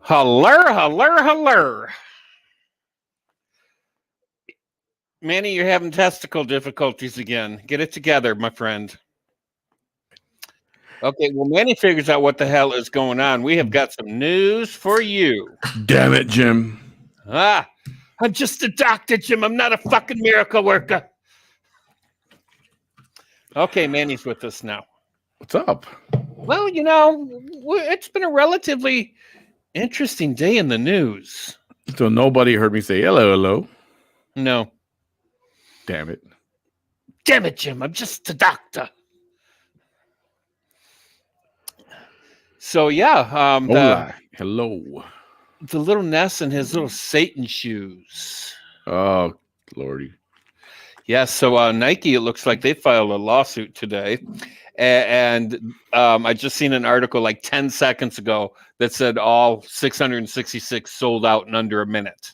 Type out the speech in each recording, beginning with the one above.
Holler. Manny, you're having testicle difficulties again. Get it together, my friend. Okay, well, Manny figures out what the hell is going on. We have got some news for you. Damn it, Jim. I'm just a doctor, Jim. I'm not a fucking miracle worker. Okay, Manny's with us now. What's up? Well, it's been a relatively interesting day in the news. So nobody heard me say hello. No. Damn it, Jim. I'm just a doctor. So yeah, hello. The little Ness and his little Satan shoes. Oh, Lordy. Yeah, so Nike, it looks like they filed a lawsuit today. And I just seen an article like 10 seconds ago that said all 666 sold out in under a minute.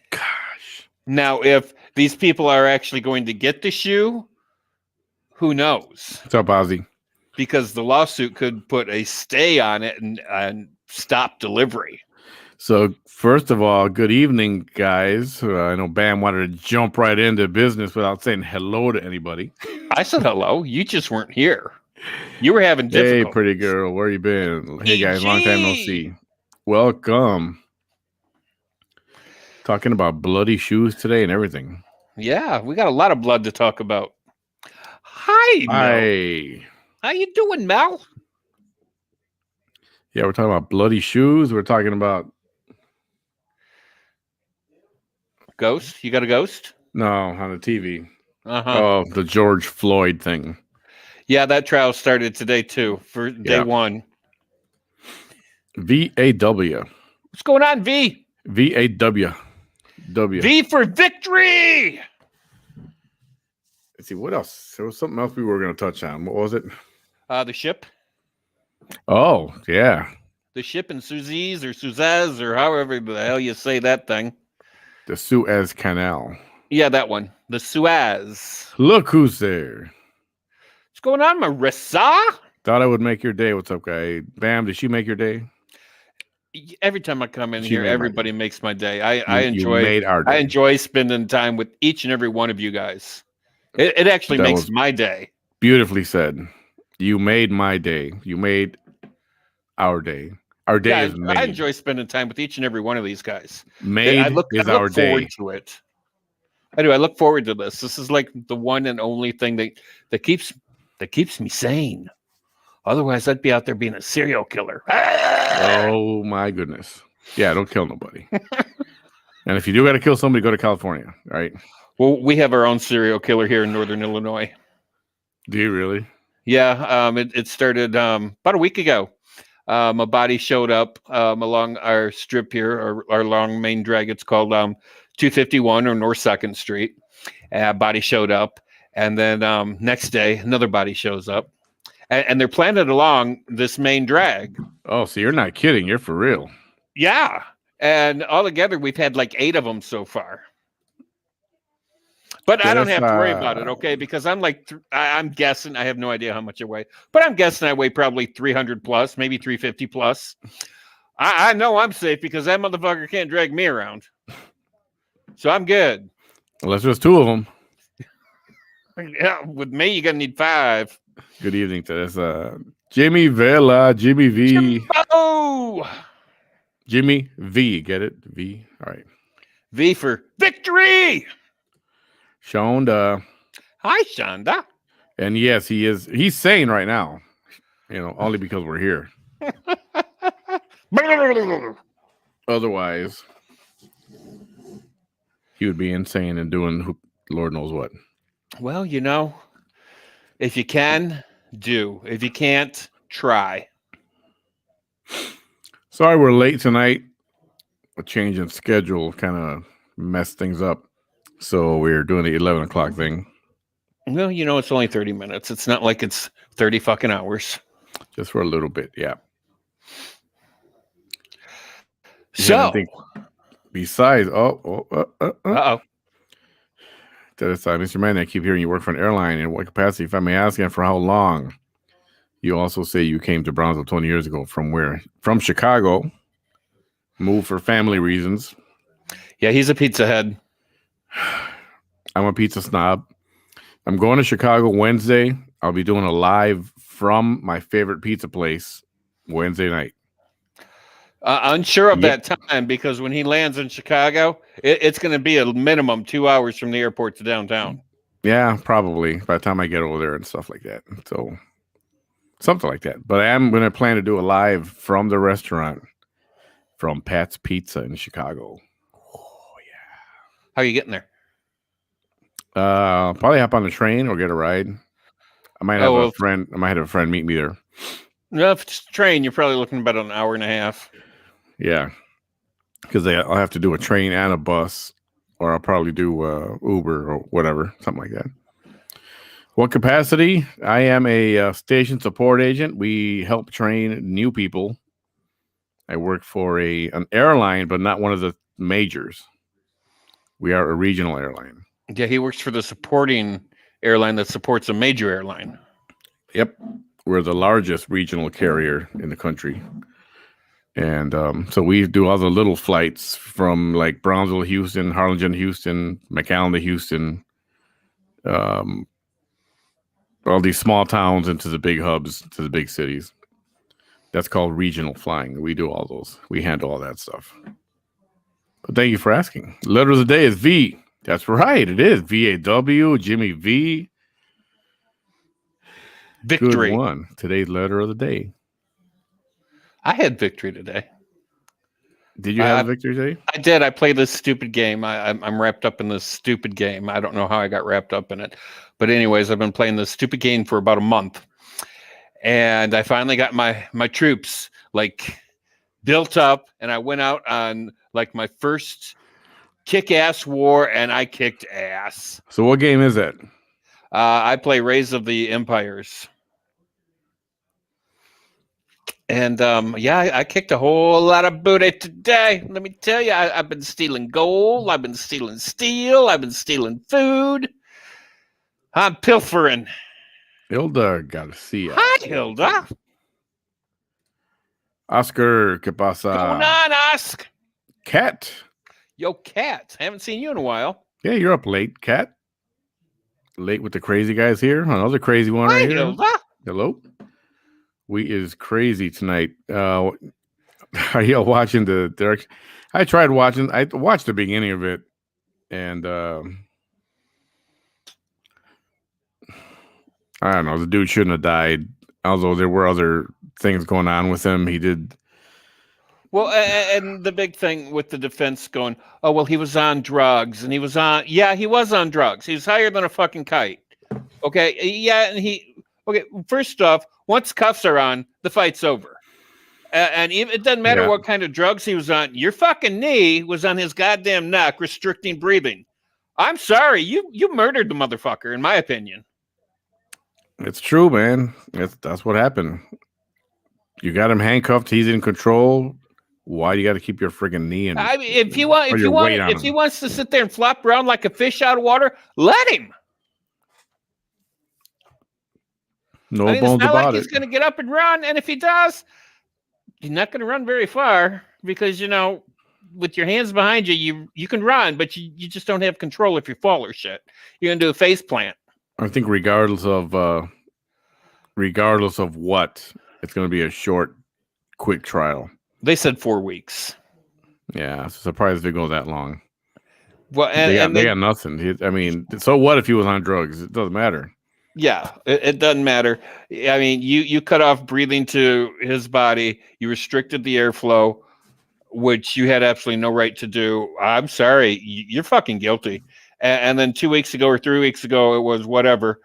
Gosh. Now, if these people are actually going to get the shoe, who knows? What's up, Ozzy? Because the lawsuit could put a stay on it and stop delivery. So, first of all, good evening, guys. I know Bam wanted to jump right into business without saying hello to anybody. I said hello. You just weren't here. You were having difficulties. Hey, pretty girl. Where you been? Hey, guys. Long time no see. Welcome. Talking about bloody shoes today and everything. Yeah, we got a lot of blood to talk about. Hi, Mel. Hi. How you doing, Mel? Yeah, we're talking about bloody shoes. We're talking about ghost. You got a ghost? No, on the TV. Uh-huh. Oh, the George Floyd thing. Yeah, that trial started today too for day one. VAW. What's going on, V? VAW. V for victory. Let's see, what else? There was something else we were going to touch on. What was it? The ship. Oh, yeah. The ship in Suez or however the hell you say that thing. The Suez Canal. Yeah, that one. The Suez. Look who's there. What's going on, Marissa? Thought I would make your day. What's up, guy? Bam, did she make your day? Every time I come in here, everybody makes my day. I enjoy spending time with each and every one of you guys. It actually makes my day. Beautifully said. You made my day. You made our day. Our day is made. I enjoy spending time with each and every one of these guys. I look forward to it. I do. I look forward to this. This is like the one and only thing that keeps me sane. Otherwise, I'd be out there being a serial killer. Oh my goodness! Yeah, don't kill nobody. And if you do got to kill somebody, go to California, right? Well, we have our own serial killer here in Northern Illinois. Do you really? Yeah. It started about a week ago. A body showed up along our strip here, our long main drag. It's called 251 or North 2nd Street. Body showed up. And then next day, another body shows up. And they're planted along this main drag. Oh, so you're not kidding. You're for real. Yeah. And altogether, we've had like 8 of them so far. But I don't have to worry about it, okay? Because I'm guessing, I have no idea how much I weigh, but I'm guessing I weigh probably 300 plus, maybe 350 plus. I know I'm safe because that motherfucker can't drag me around. So I'm good. Unless there's 2 of them. Yeah, with me, you're going to need 5. Good evening to this. Jimmy Vela, Jimmy V. Jimbo! Jimmy V, get it? V, all right. V for victory! Shonda. Hi, Shonda. And yes, he's sane right now. Only because we're here. Otherwise, he would be insane and doing Lord knows what. Well, if you can, do. If you can't, try. Sorry we're late tonight. A change in schedule kind of messed things up. So we're doing the 11 o'clock thing. Well, it's only 30 minutes. It's not like it's 30 fucking hours. Just for a little bit, yeah. So, besides, uh-oh. To the side, Mr. Manny, I keep hearing you work for an airline. In what capacity? If I may ask, and for how long? You also say you came to Brownsville 20 years ago. From where? From Chicago. Moved for family reasons. Yeah, he's a pizza head. I'm a pizza snob. I'm going to Chicago Wednesday. I'll be doing a live from my favorite pizza place Wednesday night. Unsure of that time because when he lands in Chicago, it's going to be a minimum 2 hours from the airport to downtown. Yeah, probably by the time I get over there and stuff like that. So something like that. But I am going to plan to do a live from the restaurant from Pat's Pizza in Chicago. Oh, yeah. How are you getting there? Probably hop on the train or get a ride. I might have a friend. I might have a friend meet me there. No, if it's a train, you're probably looking about an hour and a half. Yeah, because I'll have to do a train and a bus, or I'll probably do Uber or whatever, something like that. What capacity? I am a station support agent. We help train new people. I work for an airline, but not one of the majors. We are a regional airline. Yeah, he works for the supporting airline that supports a major airline. Yep. We're the largest regional carrier in the country. And so we do all the little flights from like Brownsville, Houston, Harlingen, Houston, McAllen to Houston, all these small towns into the big hubs, to the big cities. That's called regional flying. We do all those. We handle all that stuff. But thank you for asking. Letter of the day is V. That's right. It is VAW, Jimmy V. Victory. Good one. Today's letter of the day. I had victory today. Did you have a victory today? I did. I played this stupid game. I'm wrapped up in this stupid game. I don't know how I got wrapped up in it. But anyways, I've been playing this stupid game for about a month. And I finally got my troops like built up. And I went out on like my first kick-ass war, and I kicked ass. So what game is that? I play Rise of the Empires. And yeah, I kicked a whole lot of booty today. Let me tell you, I've been stealing gold. I've been stealing steel. I've been stealing food. I'm pilfering. Hilda Garcia. Hi, Hilda. Oscar, ¿qué pasa? Going on, Oscar? Cat. Yo, Cat. Haven't seen you in a while. Yeah, you're up late, Cat. Late with the crazy guys here. Another crazy one right here. Hilda. Hello. We is crazy tonight. Are you watching the Derek? I tried watching. I watched the beginning of it, and I don't know. The dude shouldn't have died. Although there were other things going on with him. He did. Well, and the big thing with the defense going, oh, well, he was on drugs, and he was on. Yeah, he was on drugs. He was higher than a fucking kite. Okay. Yeah, and okay. First off, once cuffs are on, the fight's over. And even, it doesn't matter what kind of drugs he was on. Your fucking knee was on his goddamn neck, restricting breathing. I'm sorry. You murdered the motherfucker, in my opinion. It's true, man. That's what happened. You got him handcuffed. He's in control. Why do you got to keep your friggin' knee in? I mean, if he wants to sit there and flop around like a fish out of water, let him. No bones about it. He's going to get up and run, and if he does, he's not going to run very far because with your hands behind you, you can run, but you just don't have control if you fall or shit. You're going to do a face plant. I think regardless of what, it's going to be a short, quick trial. They said 4 weeks. Yeah, surprised if they go that long. Well, they got nothing. I mean, so what if he was on drugs? It doesn't matter. Yeah, it doesn't matter. I mean, you cut off breathing to his body. You restricted the airflow, which you had absolutely no right to do. I'm sorry. You're fucking guilty. And then 2 weeks ago or 3 weeks ago, it was whatever.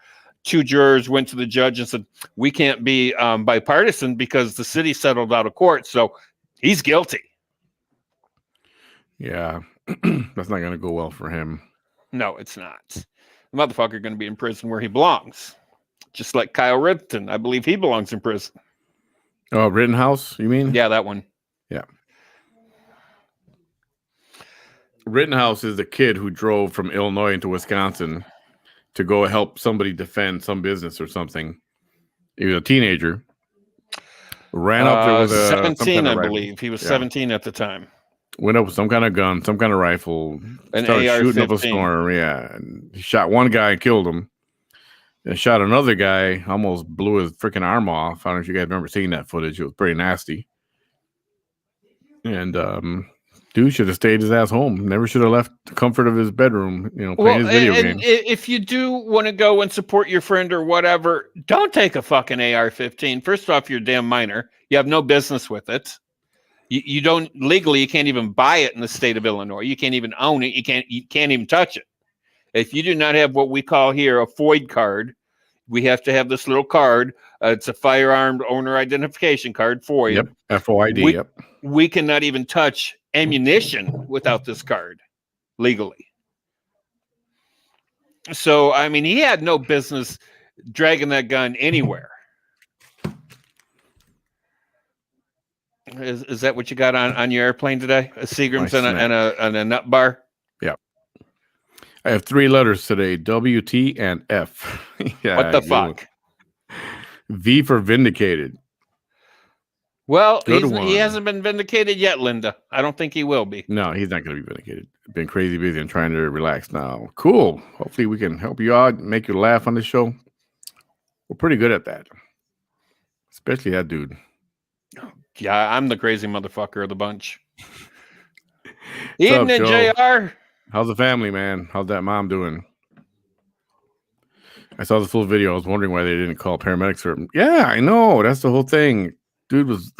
2 jurors went to the judge and said, we can't be bipartisan because the city settled out of court. So he's guilty. Yeah, that's not going to go well for him. No, it's not. The motherfucker going to be in prison where he belongs. Just like Kyle Ripton. I believe he belongs in prison. Oh, Rittenhouse, you mean? Yeah, that one. Yeah. Rittenhouse is the kid who drove from Illinois into Wisconsin to go help somebody defend some business or something. He was a teenager. ran up there with some 17, kind of I rifle. believe. He was Yeah. 17 at the time. Went up with some kind of gun, some kind of rifle, An started shooting up a AR-15. storm. Yeah, and he shot one guy and killed him. And shot another guy, almost blew his freaking arm off. I don't know if you guys remember seeing that footage. It was pretty nasty. And dude should have stayed his ass home. Never should have left the comfort of his bedroom, playing his video game. If you do want to go and support your friend or whatever, don't take a fucking AR-15. First off, you're a damn minor. You have no business with it. You don't legally. You can't even buy it in the state of Illinois. You can't even own it. You can't even touch it. If you do not have what we call here a FOID card, we have to have this little card. It's a firearm owner identification card, FOID. Yep, FOID. Yep. We cannot even touch ammunition without this card legally. So, I mean, he had no business dragging that gun anywhere. Is that what you got on your airplane today? A Seagram's and a nut bar? Yeah. I have 3 letters today, W, T, and F. Yeah, what the fuck? V for vindicated. Well, he hasn't been vindicated yet, Linda. I don't think he will be. No, he's not going to be vindicated. Been crazy busy and trying to relax now. Cool. Hopefully we can help you out, make you laugh on the show. We're pretty good at that. Especially that dude. Yeah, I'm the crazy motherfucker of the bunch. Evening, JR. How's the family, man? How's that mom doing? I saw the full video. I was wondering why they didn't call paramedics for him. Yeah, I know. That's the whole thing. Dude was...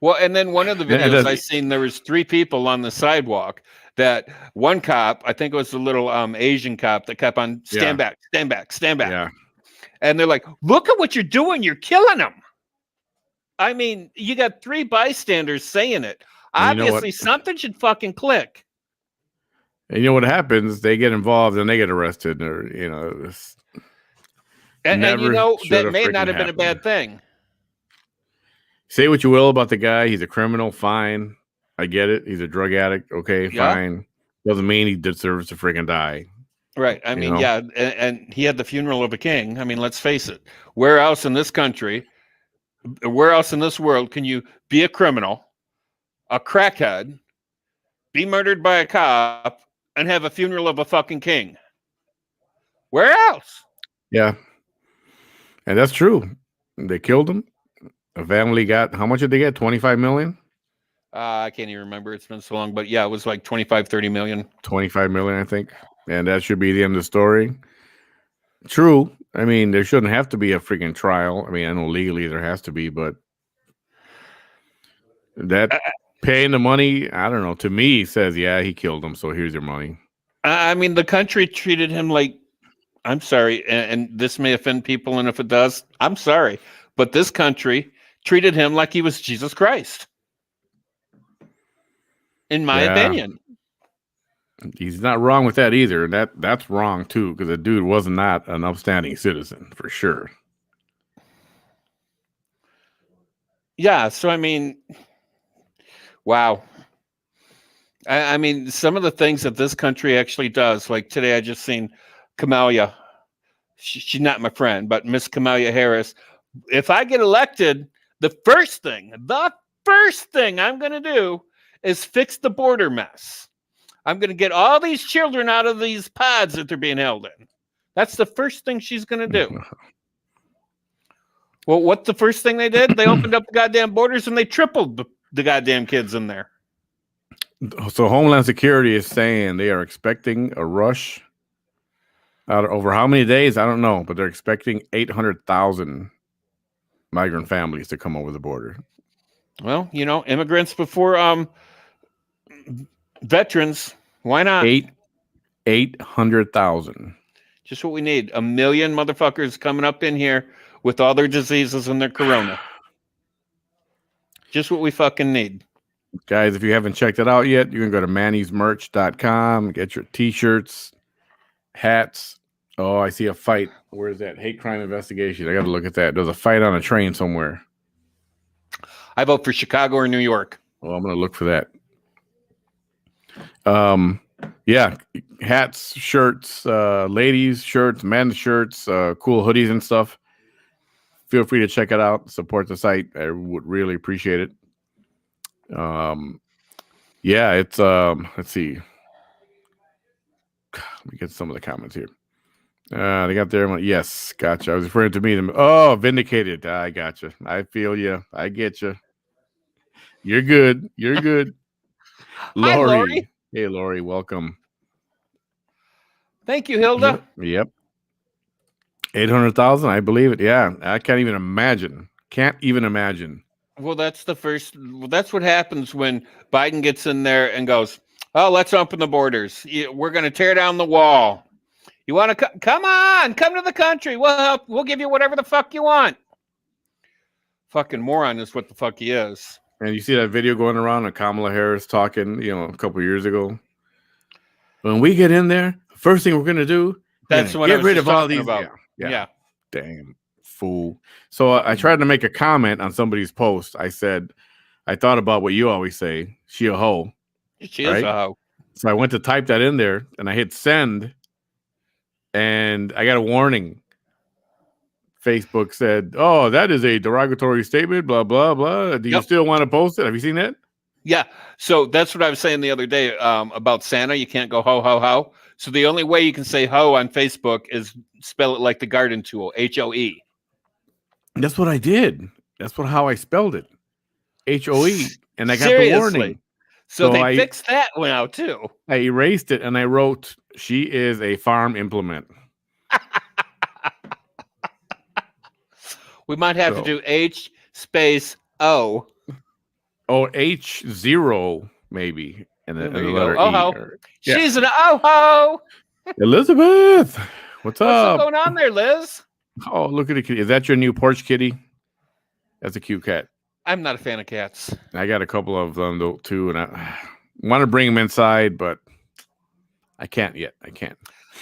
Well, and then one of the videos I seen, there was 3 people on the sidewalk that one cop, I think it was the little Asian cop that kept on stand back, stand back, stand back. Yeah. And they're like, look at what you're doing. You're killing them. I mean, you got 3 bystanders saying it. And obviously, something should fucking click. And you know what happens? They get involved and they get arrested, or and that may not have been a bad thing. Say what you will about the guy; he's a criminal. Fine, I get it. He's a drug addict. Okay, fine. Doesn't mean he deserves to freaking die. Right. I mean, yeah, and he had the funeral of a king. I mean, let's face it. Where else in this country? Where else in this world can you be a criminal, a crackhead, be murdered by a cop, and have a funeral of a fucking king? Where else? Yeah. And that's true. They killed him. A family got, how much did they get? 25 million? I can't even remember. It's been so long, but yeah, it was like 25, 30 million. 25 million, I think. And that should be the end of the story. True. I mean, there shouldn't have to be a freaking trial. I mean, I know legally there has to be, but that paying the money, I don't know. To me, says, yeah, he killed him, so here's your money. I mean, the country treated him like, I'm sorry, and this may offend people, and if it does, I'm sorry, but this country treated him like he was Jesus Christ. In my opinion. He's not wrong with that either. That's wrong too, because the dude was not an upstanding citizen for sure. Yeah, so I mean, wow. I mean, some of the things that this country actually does, like today I just seen Kamala. She's not my friend, but Miss Kamala Harris. If I get elected, the first thing I'm going to do is fix the border mess. I'm going to get all these children out of these pods that they're being held in. That's the first thing she's going to do. Well, what's the first thing they did? They opened up the goddamn borders and they tripled the goddamn kids in there. So Homeland Security is saying they are expecting a rush out over how many days? I don't know, but they're expecting 800,000 migrant families to come over the border. Well, immigrants before veterans. Why not? 800,000. Just what we need. 1 million motherfuckers coming up in here with all their diseases and their corona. Just what we fucking need. Guys, if you haven't checked it out yet, you can go to mannysmerch.com, get your t-shirts, hats. Oh, I see a fight. Where's that? Hate crime investigation. I got to look at that. There's a fight on a train somewhere. I vote for Chicago or New York. Well, I'm going to look for that. Yeah, hats, shirts, ladies shirts, men's shirts, cool hoodies and stuff. feel free to check it out. Support the site. I would really appreciate it. Yeah, it's let's see. Let me get some of the comments here. They got their money. Yes, gotcha. I was referring to me. Oh, vindicated. I gotcha. I feel you. I get you. You're good. You're good. Hi, Lori. Hey, Lori. Welcome. Thank you, Hilda. Yep. 800,000. I believe it. Yeah. I can't even imagine. Can't even imagine. Well, that's the first. Well, that's what happens when Biden gets in there and goes, "Oh, let's open the borders. We're going to tear down the wall. You want to come on, come to the country. We'll give you whatever the fuck you want." Fucking moron is what the fuck he is. And you see that video going around of Kamala Harris talking, a couple of years ago. When we get in there, the first thing we're going to do, that's what get rid of all these. About. Yeah. Damn fool. So I tried to make a comment on somebody's post. I said, I thought about what you always say. She a hoe. She is a hoe. So I went to type that in there and I hit send. And I got a warning. Facebook said, "Oh, that is a derogatory statement, blah, blah, blah. Do you still want to post it? Have you seen that?" Yeah. So that's what I was saying the other day about Santa. You can't go ho, ho, ho. So the only way you can say ho on Facebook is spell it like the garden tool, HOE. That's what I did. That's how I spelled it. HOE. And I got the warning. So they fixed that one out too. I erased it and I wrote, "She is a farm implement." We might have to do H space O. Oh, H0 maybe. And then the letter E. She's an oh-ho. Elizabeth, what's up? What's going on there, Liz? Oh, look at the kitty. Is that your new porch kitty? That's a cute cat. I'm not a fan of cats. I got a couple of them though too, and I want to bring them inside, but I can't yet. I can't.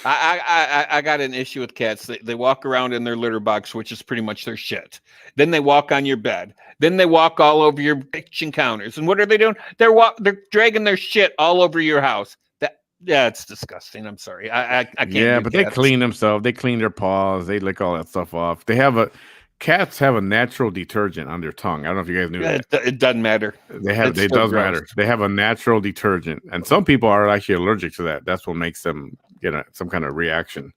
I got an issue with cats. They walk around in their litter box, which is pretty much their shit. Then they walk on your bed. Then they walk all over your kitchen counters. And what are they doing? They're dragging their shit all over your house. It's disgusting. I'm sorry. I can't. Yeah, but cats. They clean themselves. They clean their paws. They lick all that stuff off. Cats have a natural detergent on their tongue. I don't know if you guys knew that. It doesn't matter. It does matter. They have a natural detergent, and some people are actually allergic to that. That's what makes them get some kind of reaction.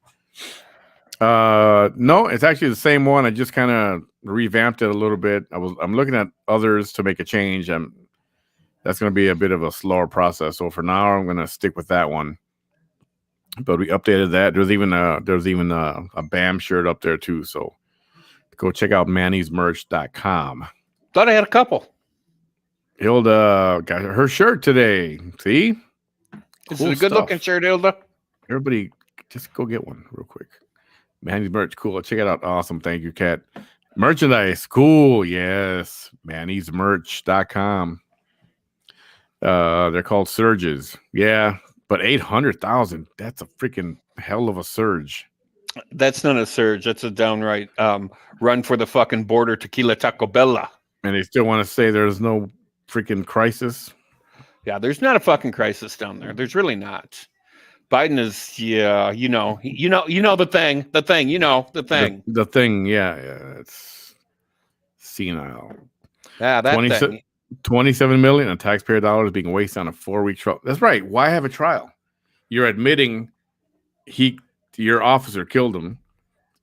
No, it's actually the same one. I just kind of revamped it a little bit. I'm looking at others to make a change. That's going to be a bit of a slower process. So for now, I'm going to stick with that one. But we updated that. There's even a BAM shirt up there too. So go check out mannysmerch.com. Thought I had a couple. Hilda got her shirt today. See? This is a good looking shirt, Hilda. Everybody just go get one real quick. Manny's merch, cool. Check it out. Awesome. Thank you, Kat. Merchandise, cool. Yes. mannysmerch.com. They're called surges. Yeah, but 800,000. That's a freaking hell of a surge. That's not a surge. That's a downright run for the fucking border tequila Taco Bella. And they still want to say there's no freaking crisis. Yeah, there's not a fucking crisis down there. There's really not. Biden is, the thing, the thing. The thing, yeah, it's senile. Yeah, that thing. 27 million in taxpayer dollars being wasted on a 4-week trial. That's right. Why have a trial? You're admitting your officer killed him.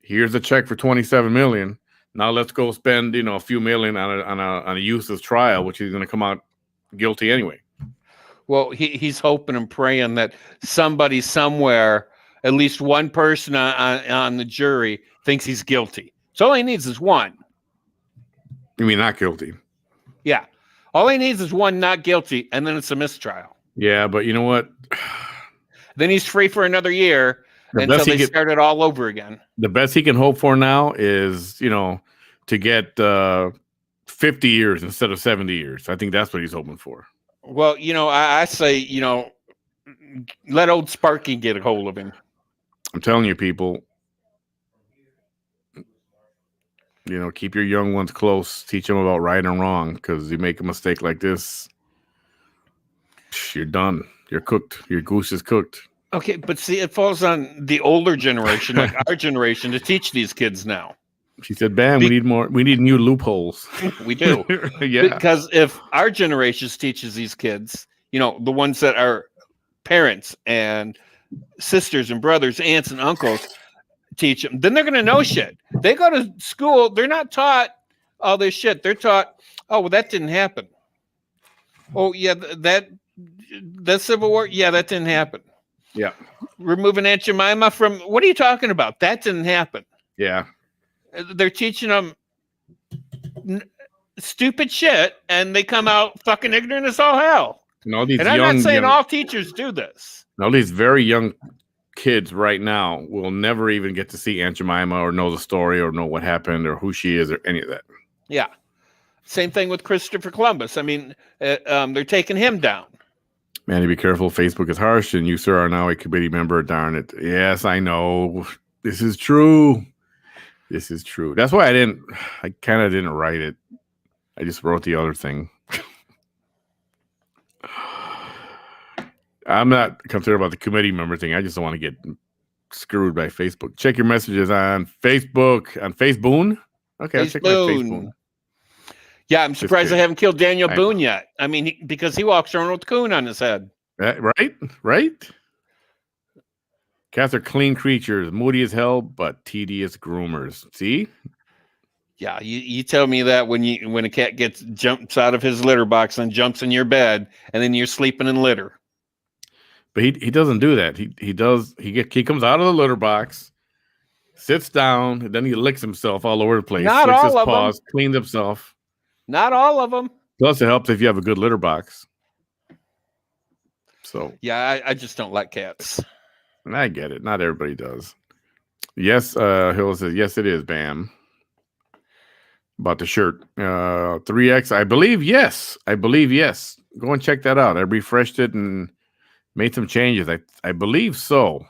Here's a check for 27 million. Now let's go spend, a few million on a useless trial, which is going to come out guilty anyway. Well, he's hoping and praying that somebody somewhere, at least one person on the jury, thinks he's guilty. So all he needs is one. You mean not guilty? Yeah. All he needs is one not guilty, and then it's a mistrial. Yeah, but you know what? Then he's free for another year until they start it all over again. The best he can hope for now is, to get 50 years instead of 70 years. I think that's what he's hoping for. Well, I say, let old Sparky get a hold of him. I'm telling you, people, keep your young ones close. Teach them about right and wrong, because you make a mistake like this, you're done. You're cooked. Your goose is cooked. Okay, but see, it falls on the older generation, like our generation, to teach these kids now. She said, "Bam, we need more. We need new loopholes." We do. Yeah. Because if our generation teaches these kids, the ones that are parents and sisters and brothers, aunts and uncles teach them, then they're going to know shit. They go to school, they're not taught all this shit. They're taught, oh, well, that didn't happen. Oh, yeah, that Civil War, yeah, that didn't happen. Yeah. Removing Aunt Jemima from, what are you talking about? That didn't happen. Yeah. They're teaching them stupid shit, and they come out fucking ignorant as all hell. And all these and I'm not saying all teachers do this. All these very young kids right now will never even get to see Aunt Jemima or know the story or know what happened or who she is or any of that. Yeah. Same thing with Christopher Columbus. I mean, they're taking him down. Manny, be careful. Facebook is harsh, and you, sir, are now a committee member. Darn it. Yes, I know. This is true. This is true. That's why I kind of didn't write it. I just wrote the other thing. I'm not concerned about the committee member thing. I just don't want to get screwed by Facebook. Check your messages on Facebook. On Facebook? Okay, I'll check my Facebook. Yeah, I'm surprised I haven't killed Daniel Boone yet. I mean, because he walks around with a coon on his head. Right? Cats are clean creatures, moody as hell, but tedious groomers. See? Yeah, you tell me that when a cat jumps out of his litter box and jumps in your bed, and then you're sleeping in litter. But he doesn't do that. He comes out of the litter box, sits down, and then he licks himself all over the place. Not all of them. Cleans himself. Not all of them. Plus, it helps if you have a good litter box. So yeah, I just don't like cats. I get it. Not everybody does. Yes, Hill says yes. It is. Bam. About the shirt, 3X. I believe yes. Go and check that out. I refreshed it and made some changes. I believe so.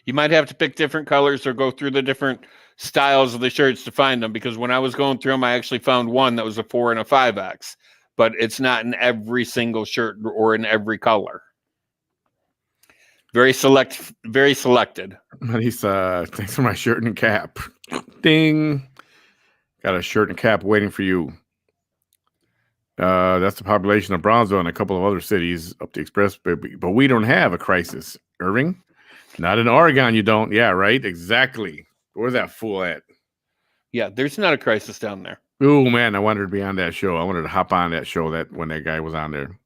You might have to pick different colors or go through the different styles of the shirts to find them, because when I was going through them, I actually found one that was a 4 and a 5X, but it's not in every single shirt or in every color. Very selected. He's thanks for my shirt and cap. Ding. Got a shirt and cap waiting for you. That's the population of Brownsville and a couple of other cities up the express, but we don't have a crisis, Irving. Not in Oregon, you don't. Yeah, right? Exactly. Where's that fool at? Yeah, there's not a crisis down there. Oh, man, I wanted to be on that show. I wanted to hop on that show when that guy was on there.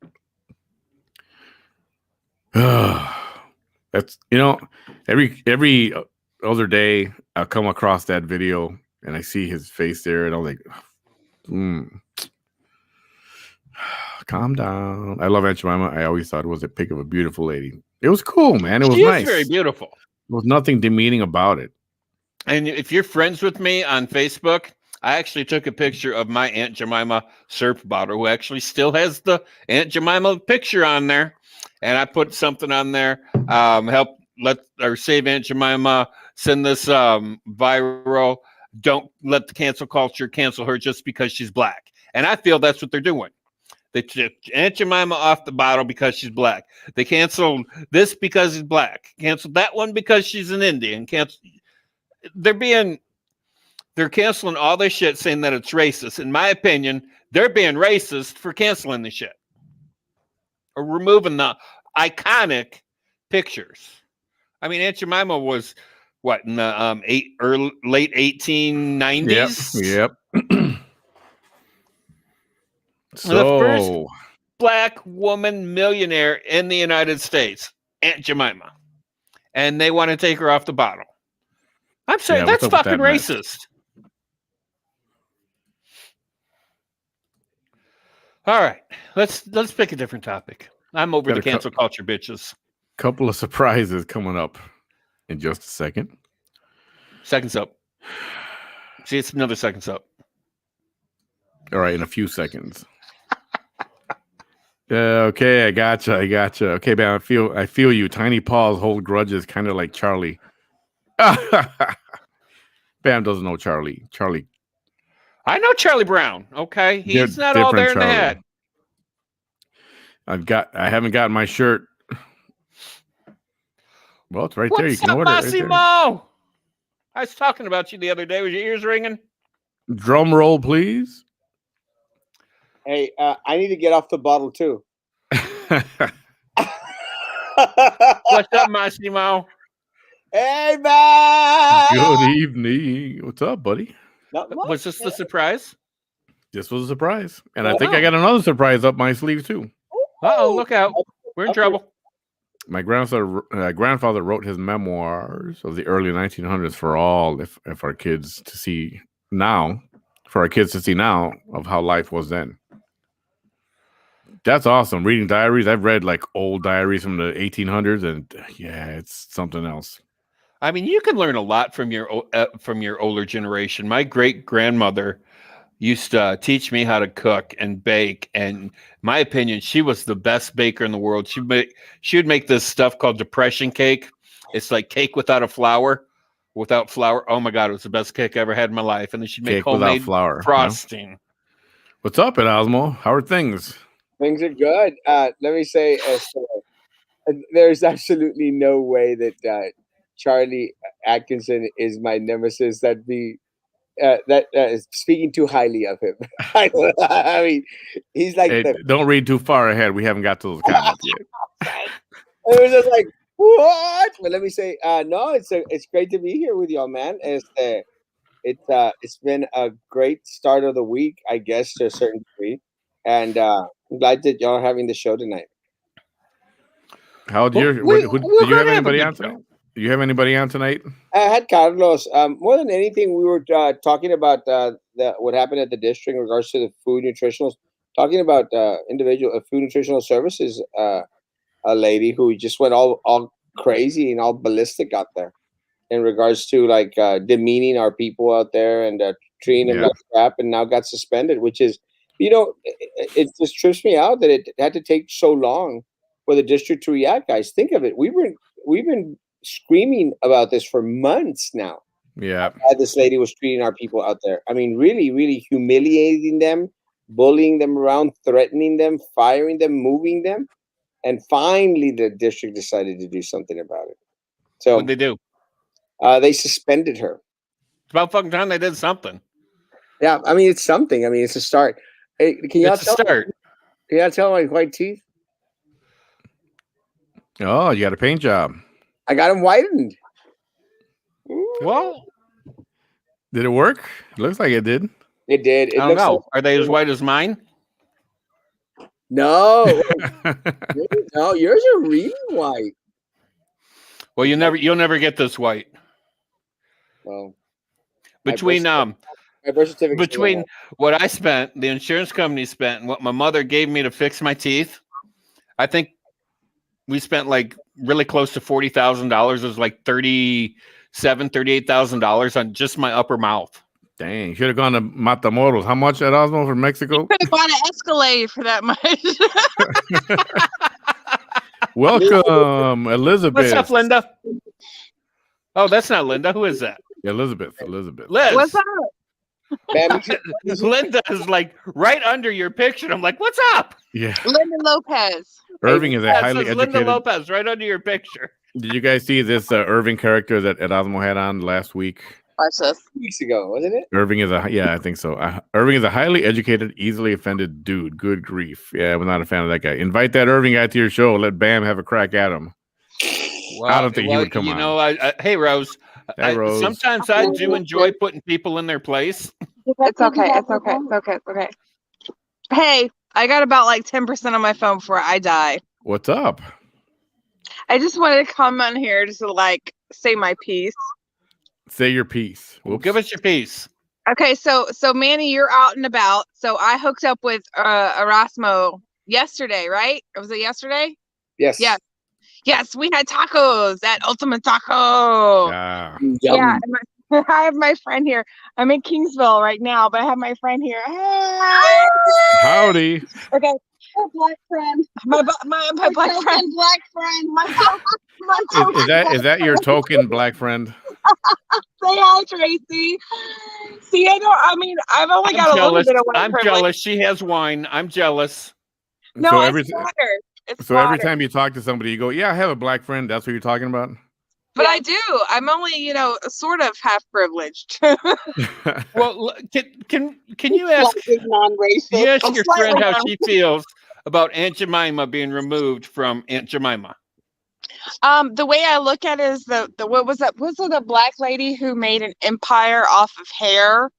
That's, every other day I'll come across that video and I see his face there and I'm like, calm down. I love Aunt Jemima. I always thought it was a pic of a beautiful lady. It was cool, man. It was nice. Very beautiful. There was nothing demeaning about it. And if you're friends with me on Facebook, I actually took a picture of my Aunt Jemima syrup bottle, who actually still has the Aunt Jemima picture on there. And I put something on there, save Aunt Jemima, send this viral. Don't let the cancel culture cancel her just because she's black. And I feel that's what they're doing. They took Aunt Jemima off the bottle because she's black. They canceled this because he's black. Canceled that one because she's an Indian. They're canceling all this shit, saying that it's racist. In my opinion, they're being racist for canceling the shit or removing the iconic pictures. I mean, Aunt Jemima was what in the late 1890s. Yep. So, the first black woman millionaire in the United States, Aunt Jemima, and they want to take her off the bottle. I'm sorry, that's fucking racist. All right, let's pick a different topic. I'm over the cancel culture, bitches. Couple of surprises coming up in just a second. Seconds up. See, it's another seconds up. All right, in a few seconds. Okay, I gotcha. Okay, man, I feel you. Tiny paws hold grudges, kind of like Charlie. Bam doesn't know Charlie. I know Charlie Brown. Okay, he's not all there in the head. I haven't gotten my shirt. Well, it's right there. You can order it. Massimo? I was talking about you the other day. Was your ears ringing? Drum roll, please. Hey, I need to get off the bottle too. What's up, Massimo? Hey, man. Good evening. What's up, buddy? Not much, Was this the man. surprise? This was a surprise. And I think I got another surprise up my sleeve, too. Uh-oh, look out. We're in trouble. My grandfather wrote his memoirs of the early 1900s for all, if our kids to see now, for our kids to see now of how life was then. That's awesome. Reading diaries. I've read like old diaries from the 1800s, and yeah, it's something else. I mean, you can learn a lot from your older generation. My great grandmother used to teach me how to cook and bake, and in my opinion, she was the best baker in the world. She would make this stuff called depression cake. It's like cake without flour. Oh my God, it was the best cake I ever had in my life. And then she'd make Cake homemade without flour, frosting. Huh? What's up, Erasmo? How are things? Things are good. Let me say, there's absolutely no way that Charlie Atkinson is my nemesis. That is speaking too highly of him. I mean, he's like, hey, don't read too far ahead. We haven't got to those comments yet. It was just like, what? But let me say, no, it's great to be here with y'all, man. It's been a great start of the week, I guess, to a certain degree, and I'm glad that y'all are having the show tonight. How did you have anybody on tonight? Do you have anybody on tonight? I had Carlos. More than anything, we were talking about what happened at the district in regards to the food nutritional. Talking about individual food nutritional services, a lady who just went all crazy and all ballistic out there in regards to like demeaning our people out there and treating them like crap, and now got suspended. Which is, it just trips me out that it had to take so long for the district to react. Guys, think of it. We've been screaming about this for months now. Yeah, how this lady was treating our people out there. I mean, really, really humiliating them, bullying them around, threatening them, firing them, moving them, and finally the district decided to do something about it. So what'd they do? They suspended her. It's about fucking time they did something. Yeah, I mean, it's something. I mean, it's a start. Hey, can y'all tell my white teeth? Oh, you got a paint job. I got them whitened. Well, did it work? It looks like it did. It did. I don't know. Are they as white as mine? No. No, yours are really white. Well, you'll never get this white. Well, between between what I spent, the insurance company spent, and what my mother gave me to fix my teeth, I think we spent like really close to $40,000. It was like $38,000 on just my upper mouth. Dang, should have gone to Matamoros. How much at Osmo from Mexico? You could have bought an Escalade for that much. Welcome, Elizabeth. What's up, Linda? Oh, that's not Linda. Who is that? Elizabeth. Liz. What's up? Linda is like right under your picture. I'm like, what's up? Yeah. Linda Lopez. Irving is a highly educated. Linda Lopez right under your picture. Did you guys see this Irving character that Erasmo had on last week? Watch this. Weeks ago, wasn't it? Irving is I think so. Irving is a highly educated, easily offended dude. Good grief. Yeah, I'm not a fan of that guy. Invite that Irving guy to your show. Let Bam have a crack at him. Well, I don't think he would come on. Hey, Rose. Rose. Sometimes I do enjoy putting people in their place. It's okay. Hey, I got about like 10% on my phone before I die. What's up? I just wanted to come on here just to like say my piece. Say your piece. Well, give us your piece. Okay, so Manny, you're out and about. So I hooked up with Erasmo yesterday, right? Was it yesterday? Yes. Yes, we had tacos at Ultimate Taco. Yeah. I have my friend here. I'm in Kingsville right now, but I have my friend here. Hey! Howdy. Okay. My black friend. My black friend. Black friend. Is that your token black friend? Say hi, Tracy. See, I've only got a little bit of white I'm privilege. jealous. She has wine. I'm jealous. No, so it's water. Every time you talk to somebody, you go, "Yeah, I have a black friend." That's what you're talking about. But I do. I'm only, sort of half privileged. Well, can you ask non-racist? you ask I'm your slightly friend how she feels about Aunt Jemima being removed from Aunt Jemima? The way I look at it is the what was that? Was it a black lady who made an empire off of hair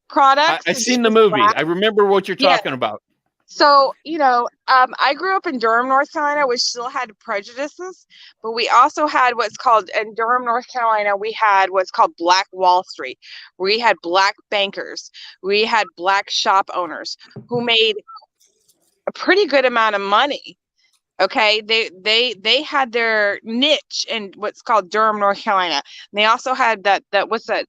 products? I've seen the movie. I remember what you're talking about. So, I grew up in Durham, North Carolina, which still had prejudices, but we also had in Durham, North Carolina, we had what's called Black Wall Street. We had black bankers. We had black shop owners who made a pretty good amount of money. Okay, they had their niche in what's called Durham, North Carolina. And they also had that what's that,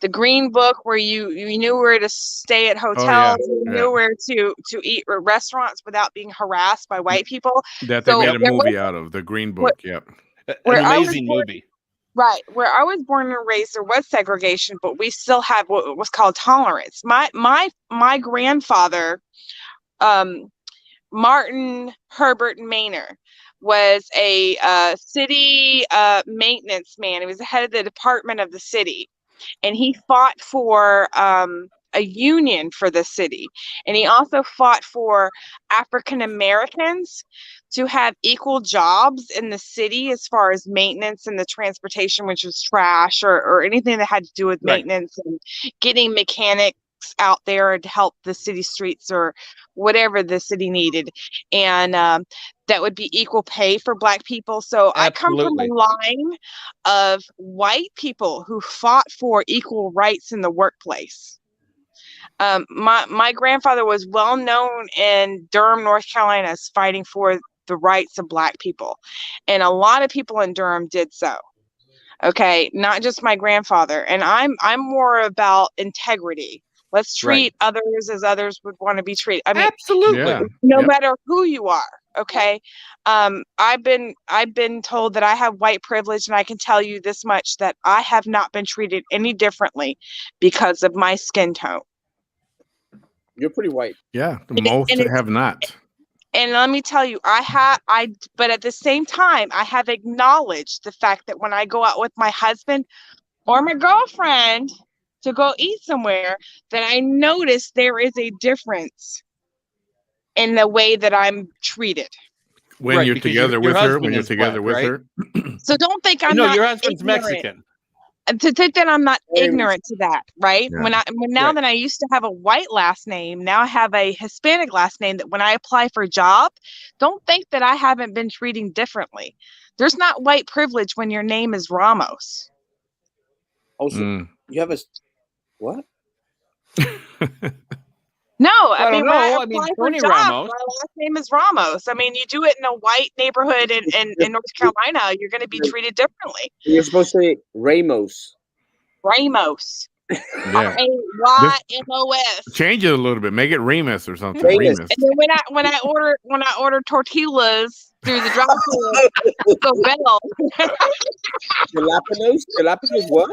the green book where you knew where to stay at hotels, you knew where to eat at restaurants without being harassed by white people. That they made a movie out of, the Green Book. Yep, an amazing movie. Right, where I was born and raised, there was segregation, but we still have what was called tolerance. My grandfather, Martin Herbert Maynor, was a city maintenance man. He was the head of the department of the city, and he fought for a union for the city. And he also fought for African Americans to have equal jobs in the city as far as maintenance and the transportation, which was trash or anything that had to do with maintenance and getting mechanics out there to help the city streets or whatever the city needed. And that would be equal pay for black people. So I come from a line of white people who fought for equal rights in the workplace. My grandfather was well known in Durham, North Carolina, as fighting for the rights of black people. And a lot of people in Durham did so. Okay, not just my grandfather. And I'm more about integrity. Let's treat others as others would want to be treated. I mean, absolutely. No matter who you are. Okay. I've been told that I have white privilege, and I can tell you this much, that I have not been treated any differently because of my skin tone. You're pretty white. Yeah, most have not. And let me tell you, but at the same time, I have acknowledged the fact that when I go out with my husband or my girlfriend to go eat somewhere, that I notice there is a difference in the way that I'm treated. When you're together with her, So don't think I'm not. Your husband's Mexican. To think that I'm not ignorant to that, right? Yeah. Now that I used to have a white last name, now I have a Hispanic last name, that when I apply for a job, don't think that I haven't been treated differently. There's not white privilege when your name is Ramos. Also, you have what? No, I mean, when I apply for a job, Ramos. my last name is Ramos. I mean, you do it in a white neighborhood in North Carolina, you're going to be treated differently. You're supposed to say Ramos. Ramos. Yeah. Ramos. Change it a little bit. Make it Remus or something. Remus. And then when I order tortillas through the drive-thru, go Bell. Jalapenos what?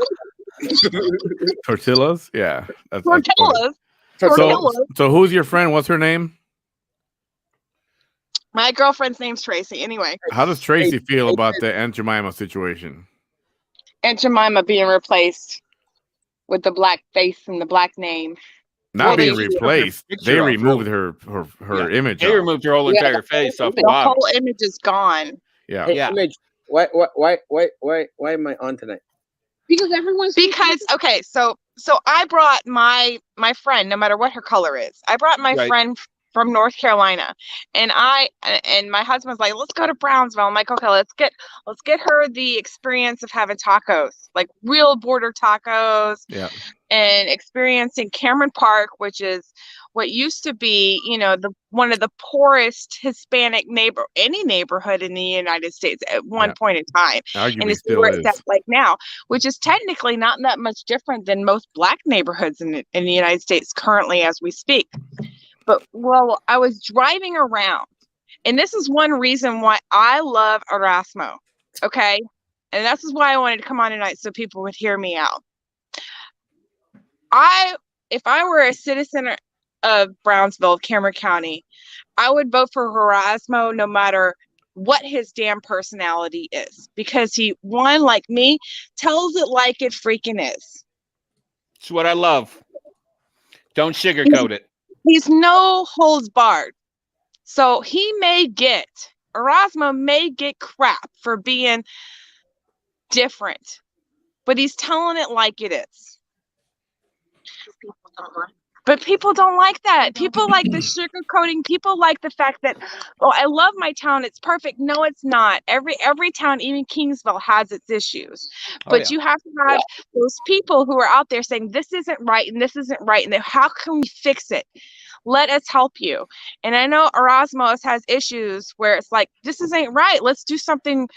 Tortillas? Yeah. Tortillas. So who's your friend? What's her name? My girlfriend's name's Tracy. Anyway. How does Tracy feel about the Aunt Jemima situation? Aunt Jemima being replaced with the black face and the black name. Not being replaced. They removed her image. They removed her whole entire face off the bottom. The whole image is gone. Yeah. Hey, Image, why am I on tonight? Because okay, so I brought my friend, no matter what her color is. I brought my friend from North Carolina, and my husband was like, let's go to Brownsville. I'm like, okay, let's get her the experience of having tacos, like real border tacos. Yeah. And experiencing Cameron Park, which is what used to be, one of the poorest Hispanic neighborhood in the United States at one point in time. Arguably and it's still where is. it's at like now, which is technically not that much different than most black neighborhoods in the United States currently as we speak. But I was driving around, and this is one reason why I love Erasmo. Okay. And this is why I wanted to come on tonight, so people would hear me out. If I were a citizen of Brownsville, Cameron County, I would vote for Erasmo no matter what his damn personality is, because he, one, like me, tells it like it freaking is. It's what I love. Don't sugarcoat it. He's no holds barred. So Erasmo may get crap for being different, but he's telling it like it is. But people don't like that. People like the sugarcoating. People like the fact that, oh, I love my town, it's perfect. No, it's not. Every town, even Kingsville, has its issues. But you have to have those people who are out there saying this isn't right and this isn't right, and how can we fix it? Let us help you. And I know Erasmus has issues where it's like, this isn't right. Let's do something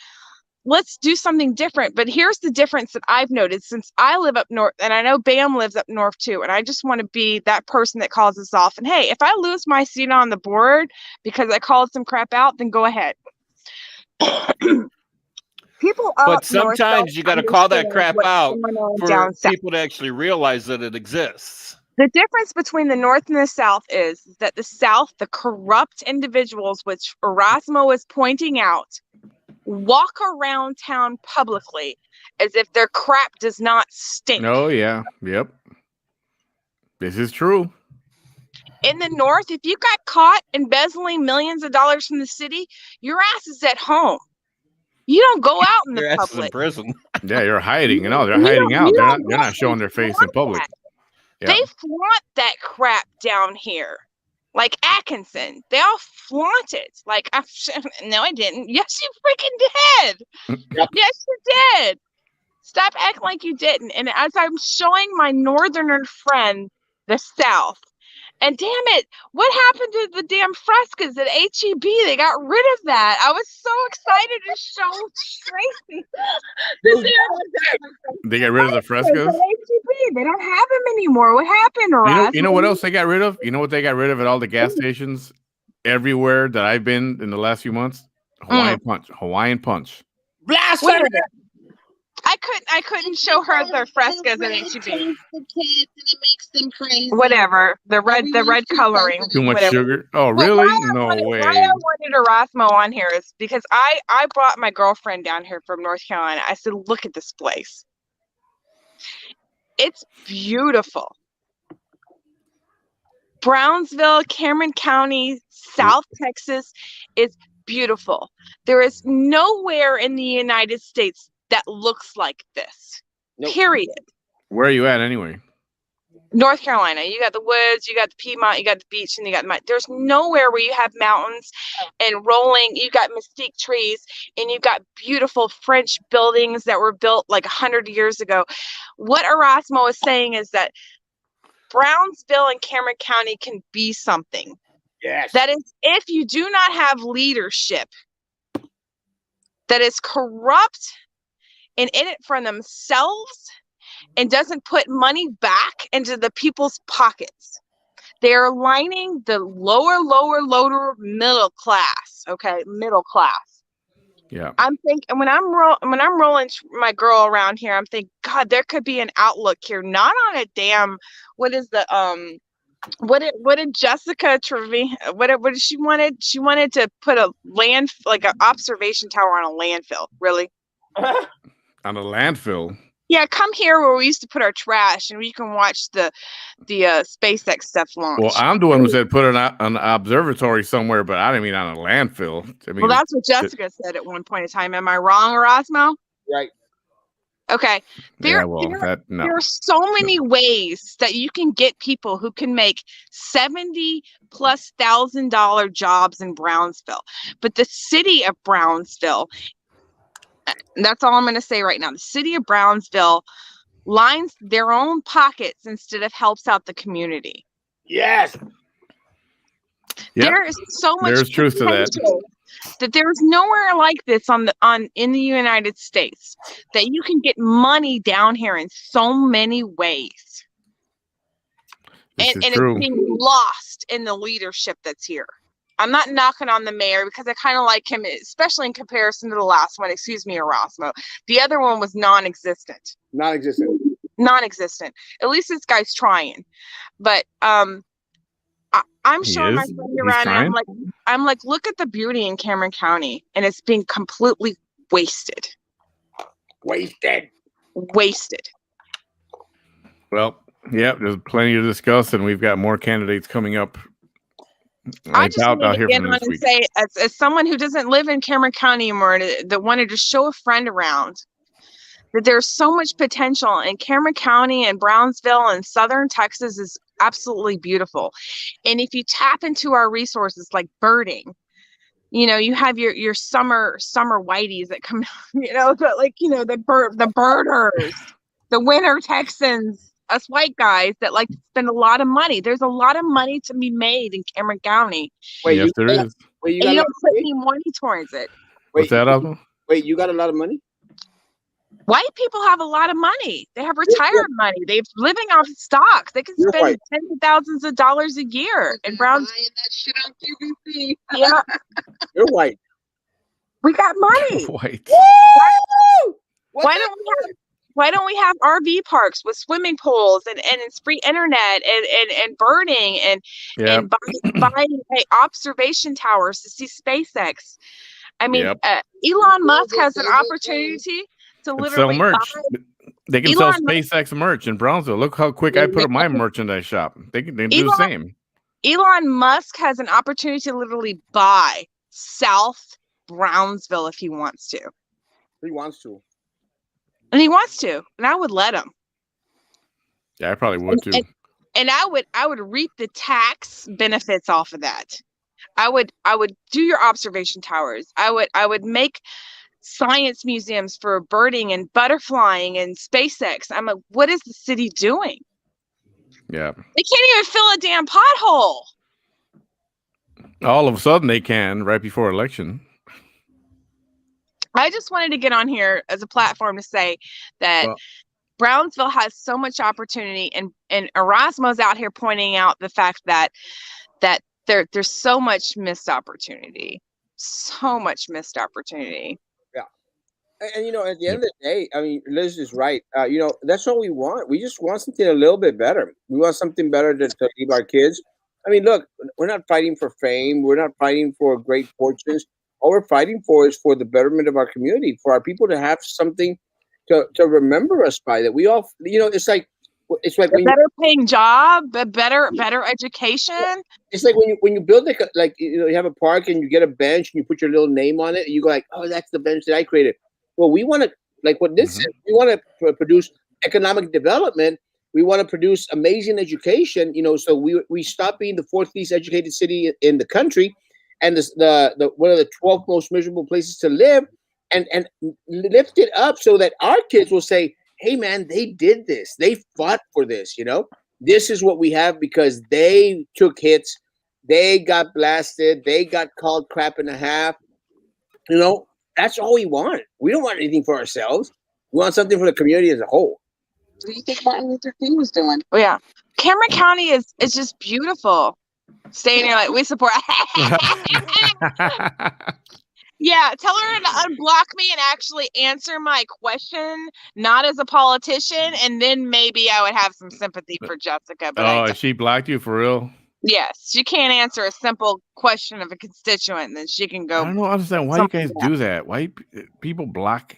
different. But here's the difference that I've noted since I live up north, and I know Bam lives up north too. And I just want to be that person that calls us off. And hey, if I lose my seat on the board because I called some crap out, then go ahead. But sometimes you got to call that crap out for people to actually realize that it exists. The difference between the North and the South is that the South, the corrupt individuals, which Erasmo is pointing out, walk around town publicly as if their crap does not stink. Oh, yeah. Yep. This is true. In the North, if you got caught embezzling millions of dollars from the city, your ass is at home. You don't go out in the public. In prison. Yeah, you're hiding. They're hiding out. They're not showing their face in public. Yeah. They flaunt that crap down here. Like Atkinson, they all flaunt it. Like, no, I didn't. Yes, you freaking did. Yep. Yes, you did. Stop acting like you didn't. And as I'm showing my northerner friend the South, and damn it, what happened to the damn frescoes at HEB? They got rid of that. I was so excited to show Tracy. They got rid of the frescoes? At HEB. They don't have them anymore. What happened, you know what else they got rid of? You know what they got rid of at all the gas stations everywhere that I've been in the last few months? Hawaiian Punch. Blasphemy! I couldn't show her the frescoes at HEB. The kids and it makes them crazy. Whatever. The red coloring. Too much sugar. Oh, really? No way. Why I wanted Erasmo on here is because I brought my girlfriend down here from North Carolina. I said, look at this place. It's beautiful. Brownsville, Cameron County, South Texas is beautiful. There is nowhere in the United States that looks like this. Nope. Period. Where are you at anyway? North Carolina. You got the woods, you got the Piedmont, you got the beach, and you got the mountain. There's nowhere where you have mountains and rolling. You got mesquite trees, and you got beautiful French buildings that were built like 100 years ago. What Erasmo is saying is that Brownsville and Cameron County can be something. Yes. That is, if you do not have leadership that is corrupt and in it for themselves and doesn't put money back into the people's pockets. They're lining the lower middle class. Okay, middle class. Yeah. I'm thinking when I'm rolling my girl around here, I'm thinking, God, there could be an outlook here, not on a damn. What is the What did Jessica Trevine? What did she wanted? She wanted to put a an observation tower on a landfill. Really? On a landfill. Yeah, come here where we used to put our trash, and we can watch the SpaceX stuff launch. Well, I'm the one who said put an observatory somewhere, but I didn't mean on a landfill. I mean, well, that's what Jessica said at one point in time. Am I wrong, Erasmo? Right. Okay. There are so many ways that you can get people who can make $70,000+ jobs in Brownsville. But the city of Brownsville, that's all I'm going to say right now. The city of Brownsville lines their own pockets instead of helps out the community. Yes. Yep. There is so much. There's truth to that. That there's nowhere like this in the United States that you can get money down here in so many ways. And it's being lost in the leadership that's here. I'm not knocking on the mayor because I kind of like him, especially in comparison to the last one. Excuse me, Erasmo. The other one was non-existent. Non-existent. At least this guy's trying. But I'm He showing my is? friend He's around, and trying? I'm like, look at the beauty in Cameron County, and it's being completely wasted. Wasted. Wasted. Well, yeah, there's plenty to discuss, and we've got more candidates coming up. I just doubt wanted I'll to hear get from them on this and week. say, as someone who doesn't live in Cameron County anymore, that wanted to show a friend around, that there's so much potential, and Cameron County and Brownsville and Southern Texas is absolutely beautiful. And if you tap into our resources like birding, you have your summer whiteys that come, the birders, the winter Texans, us white guys that like to spend a lot of money. There's a lot of money to be made in Cameron County. Wait, Yes, there is. Wait, you And got you a lot don't of put money? any money towards it. What's that, Osmo? Wait, you got a lot of money? White people have a lot of money. They have retired money. They're living off stocks. They can You're spend white. tens of thousands of dollars a year. And Browns, Buying that shit on QVC. yeah, You're white. we got money. White. Woo! Why don't we have RV parks with swimming pools and free internet and birding Yeah. and buying observation towers to see SpaceX? I mean, Yep. Elon Musk has an opportunity to And literally sell merch. They can sell Elon Musk- SpaceX merch in Brownsville. Look how quick I put up my merchandise shop. They can do the Elon- same. Elon Musk has an opportunity to literally buy South Brownsville if he wants to. He wants to. And he wants to. And I would let him. Yeah, I probably would too. And I would reap the tax benefits off of that. I would do your observation towers. I would make science museums for birding and butterflying and SpaceX. I'm like, what is the city doing? Yeah. They can't even fill a damn pothole. All of a sudden they can right before election. I just wanted to get on here as a platform to say that Brownsville has so much opportunity, and Erasmo's out here pointing out the fact that there's so much missed opportunity. So much missed opportunity. Yeah. And at the end of the day, I mean, Liz is right. That's all we want. We just want something a little bit better. We want something better to leave our kids. I mean, look, we're not fighting for fame. We're not fighting for great fortunes. All we're fighting for is for the betterment of our community, for our people to have something to remember us by. That we all, it's like a better paying job, a better education. It's like when you build you have a park and you get a bench and you put your little name on it and you go like, oh, that's the bench that I created. Well, we want to, like what this is, we want to produce economic development. We want to produce amazing education. So we stop being the fourth least educated city in the country, and the one of the 12 most miserable places to live, and lift it up so that our kids will say, hey man, they did this. They fought for this. This is what we have because they took hits. They got blasted. They got called crap and a half. That's all we want. We don't want anything for ourselves. We want something for the community as a whole. What do you think Martin Luther King was doing? Oh yeah, Cameron County is just beautiful. Staying here, like we support. Yeah, tell her to unblock me and actually answer my question, not as a politician, and then maybe I would have some sympathy for Jessica. But she blocked you for real? Yes, she can't answer a simple question of a constituent, and then she can go. I don't understand why you guys do that. Why people block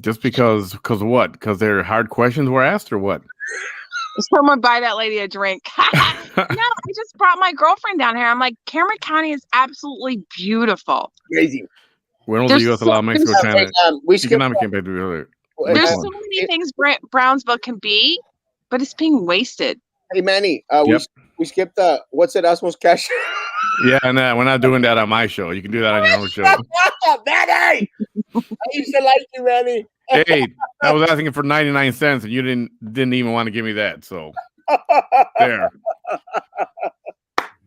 just because of what? Because their hard questions were asked or what? Someone buy that lady a drink. No, I just brought my girlfriend down here. I'm like, Cameron County is absolutely beautiful. Amazing. When will the U.S. allow Mexico China economic impact to be other? There's so many things Brownsville can be, but it's being wasted. Hey Manny, we skipped what's it? Osmos Cash. Yeah, no, we're not doing that on my show. You can do that on your own show. Manny, I used to like you, Manny. Hey, I was asking for 99 cents, and you didn't even want to give me that. So there.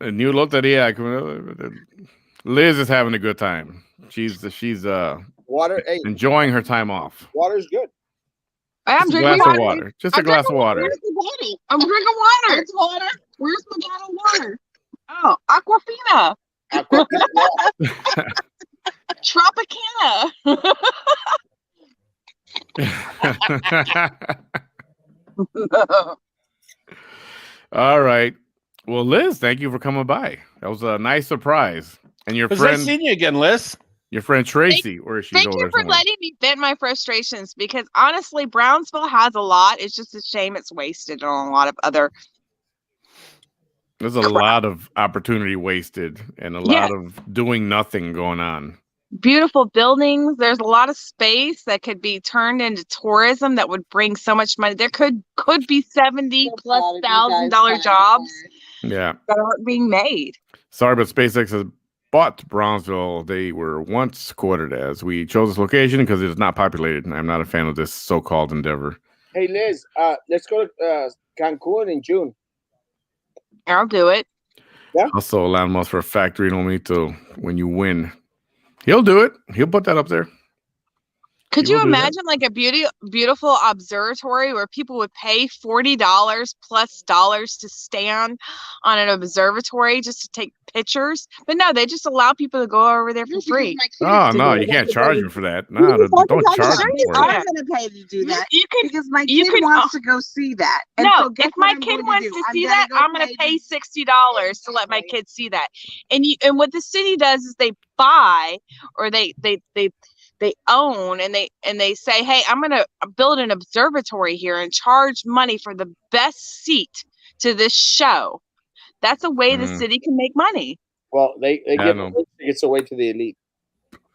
And you looked at Liz is having a good time. She's water. Hey, enjoying her time off. Water's good. I'm drinking water. Just a glass of water. Where's the bottle? I'm drinking water. It's water. Where's the bottle of water? Oh, Aquafina. Tropicana. All right. Well, Liz, thank you for coming by. That was a nice surprise. And your Was nice friend, seeing you again, Liz. your friend Tracy, where is she? Thank Over you there for somewhere. letting me vent my frustrations because honestly, Brownsville has a lot. It's just a shame it's wasted on a lot of other. There's a crap. lot of opportunity wasted and a Yeah. lot of doing nothing going on. Beautiful buildings. There's a lot of space that could be turned into tourism that would bring so much money. There could be $70+ thousand jobs Yeah. that aren't being made. Sorry, but SpaceX has bought Brownsville. They were once quoted as. We chose this location because it is not populated. I'm not a fan of this so-called endeavor. Hey Liz, let's go to Cancun in June. I'll do it. Also, Elon Musk for a factory don't need to when you win. He'll do it. He'll put that up there. Could He you will do that. imagine like a beautiful observatory where people would pay $40+ to stand on an observatory just to take pictures? But no, they just allow people to go over there for free. Oh, to no, do you it. can't charge him for that. Who No, the fuck don't is charge that? him for I'm it. gonna pay to do that You can because my you kid can- wants to go see that. And no, so guess if what my I'm kid going wants do? to I'm see gonna that, go I'm gonna pay pay to- $60 to let my kids see that. And what the city does is they buy or they own and they say, hey, I'm gonna build an observatory here and charge money for the best seat to this show. That's a way the city can make money. Well, they I give know. tickets away to the elite.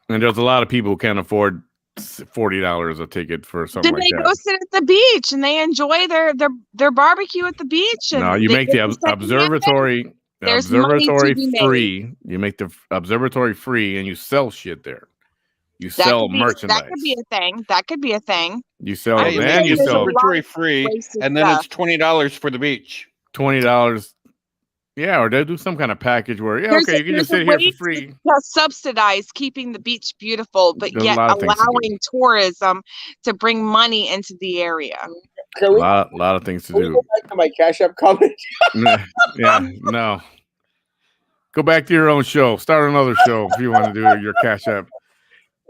And there's a lot of people who can't afford $40 a ticket for something Then like they that. go sit at the beach and they enjoy their barbecue at the beach. And No, you they make get the secondhand observatory There's money to observatory be made. free. You make the observatory free, and you sell shit there. You That sell could be merchandise. that could be a thing. That could be a thing. You sell, Yeah, I'm you just make then the you saying there's a sell lot observatory of free, wasted and then stuff. it's $20 for the beach. $20. Yeah, or they do some kind of package where you can just sit here for free. To subsidize keeping the beach beautiful, but There's a yet lot of things to do. allowing tourism to bring money into the area. Can A we, lot of things to can we do. go back to my Cash App comment? Yeah, no. Go back to your own show. Start another show if you want to do your Cash App.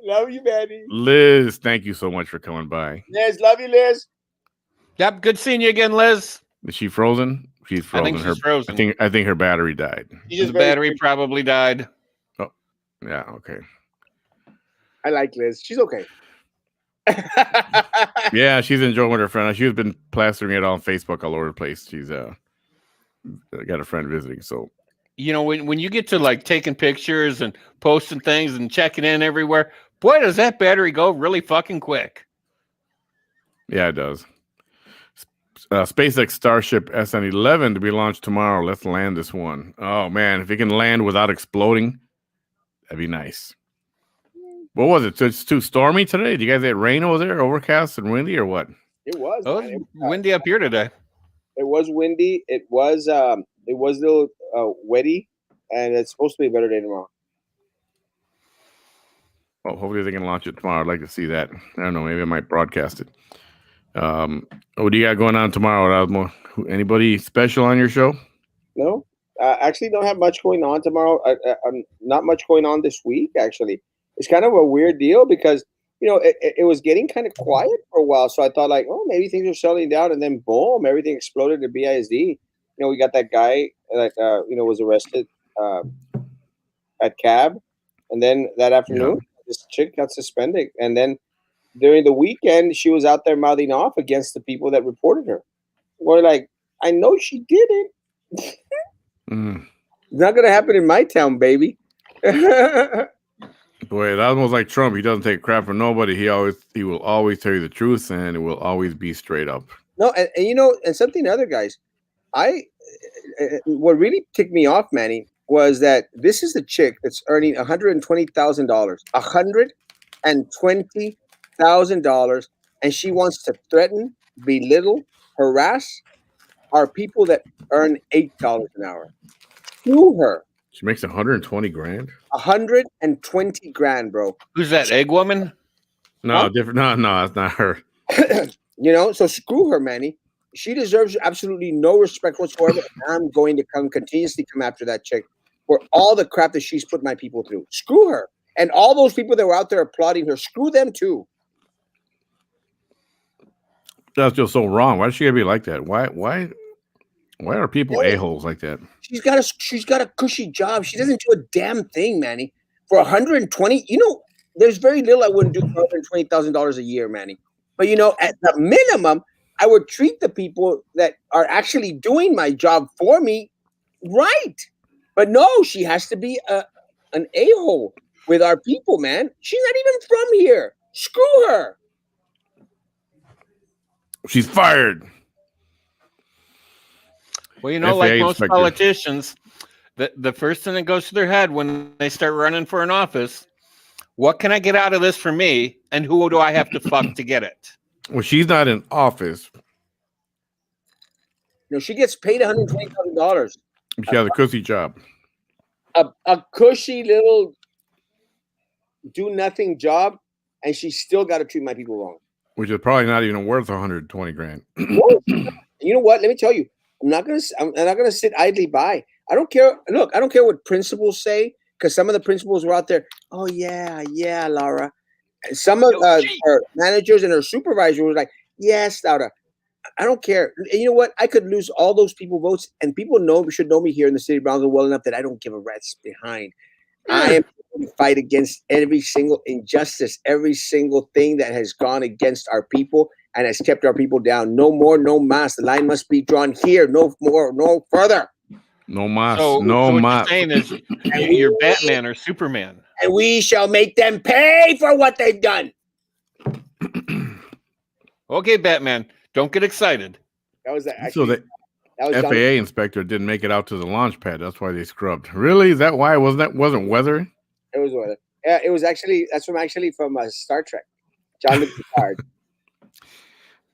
Love you, Manny. Liz, thank you so much for coming by. Liz, love you, Liz. Yep, good seeing you again, Liz. Is she frozen? She's I frozen. think she's frozen. I think her battery died. She's The just very battery sweet. probably died. Yeah, okay. I like Liz. She's okay. Yeah, she's enjoying with her friend. She's been plastering it on Facebook all over the place. She's got a friend visiting. So You know, when you get to like taking pictures and posting things and checking in everywhere, boy, does that battery go really fucking quick. yeah, it does. SpaceX Starship SN11 to be launched tomorrow. Let's land this one. Oh man, if it can land without exploding, that'd be nice. What was it? So it's too stormy today? Did you guys get rain over there, overcast and windy, or what? It was. Oh, Man. it's windy up here today. It was windy. It was a little wetty, and it's supposed to be a better day tomorrow. Well, hopefully they can launch it tomorrow. I'd like to see that. I don't know. Maybe I might broadcast it. What do you got going on tomorrow? Anybody special on your show? No, actually, don't have much going on tomorrow. Not much going on this week. Actually, it's kind of a weird deal because it was getting kind of quiet for a while. So I thought like, oh, maybe things are settling down, and then boom, everything exploded at BISD. We got that guy that was arrested at cab, and then that afternoon, this chick got suspended, and then during the weekend, she was out there mouthing off against the people that reported her. We're like, I know she did it. Mm. It's not gonna happen in my town, baby. Boy, that's almost like Trump. He doesn't take crap from nobody. He will always tell you the truth, and it will always be straight up. No, and something other guys, what really ticked me off, Manny, was that this is the chick that's earning $120,000, $120,000, and she wants to threaten, belittle, harass our people that earn $8 an hour. Sue her. She makes 120 grand. 120 grand, bro. Who's that, egg woman? No, Huh? different. No, that's not her. So screw her, Manny. She deserves absolutely no respect whatsoever. I'm going to continuously come after that chick for all the crap that she's put my people through. Screw her. And all those people that were out there applauding her, screw them too. That's just so wrong. Why does she gotta be like that? Why? Why are people a-holes like that? She's got a cushy job. She doesn't do a damn thing, Manny. For 120, there's very little I wouldn't do for $120,000 a year, Manny. But at the minimum, I would treat the people that are actually doing my job for me right. But no, she has to be an a-hole with our people, man. She's not even from here. Screw her. She's fired. Well, FAA like most inspector. politicians, the first thing that goes to their head when they start running for an office, what can I get out of this for me, and who do I have to fuck to get it? Well, she's not in office. She gets paid $120,000. She has a cushy job. A cushy little do nothing job, and she still got to treat my people wrong. Which is probably not even worth 120 grand. You know what? Let me tell you, I'm not gonna sit idly by. I don't care. Look, I don't care what principals say, because some of the principals were out there. Oh yeah, Laura. And some of our managers and our supervisors were like, yes, Laura. I don't care. And you know what? I could lose all those people votes, and people should know me here in the city of Brownsville well enough that I don't give a rat's behind. I am going to fight against every single injustice, every single thing that has gone against our people and has kept our people down. No more, no mas. The line must be drawn here. No more, no further. No mas. So no what mas. you're saying is you're Batman or Superman. And we shall make them pay for what they've done. Okay, Batman. Don't get excited. That was So the FAA inspector didn't make it out to the launch pad. That's why they scrubbed. Really? Is that why? Wasn't weather? It was weather. Yeah, it was actually from Star Trek. John Picard.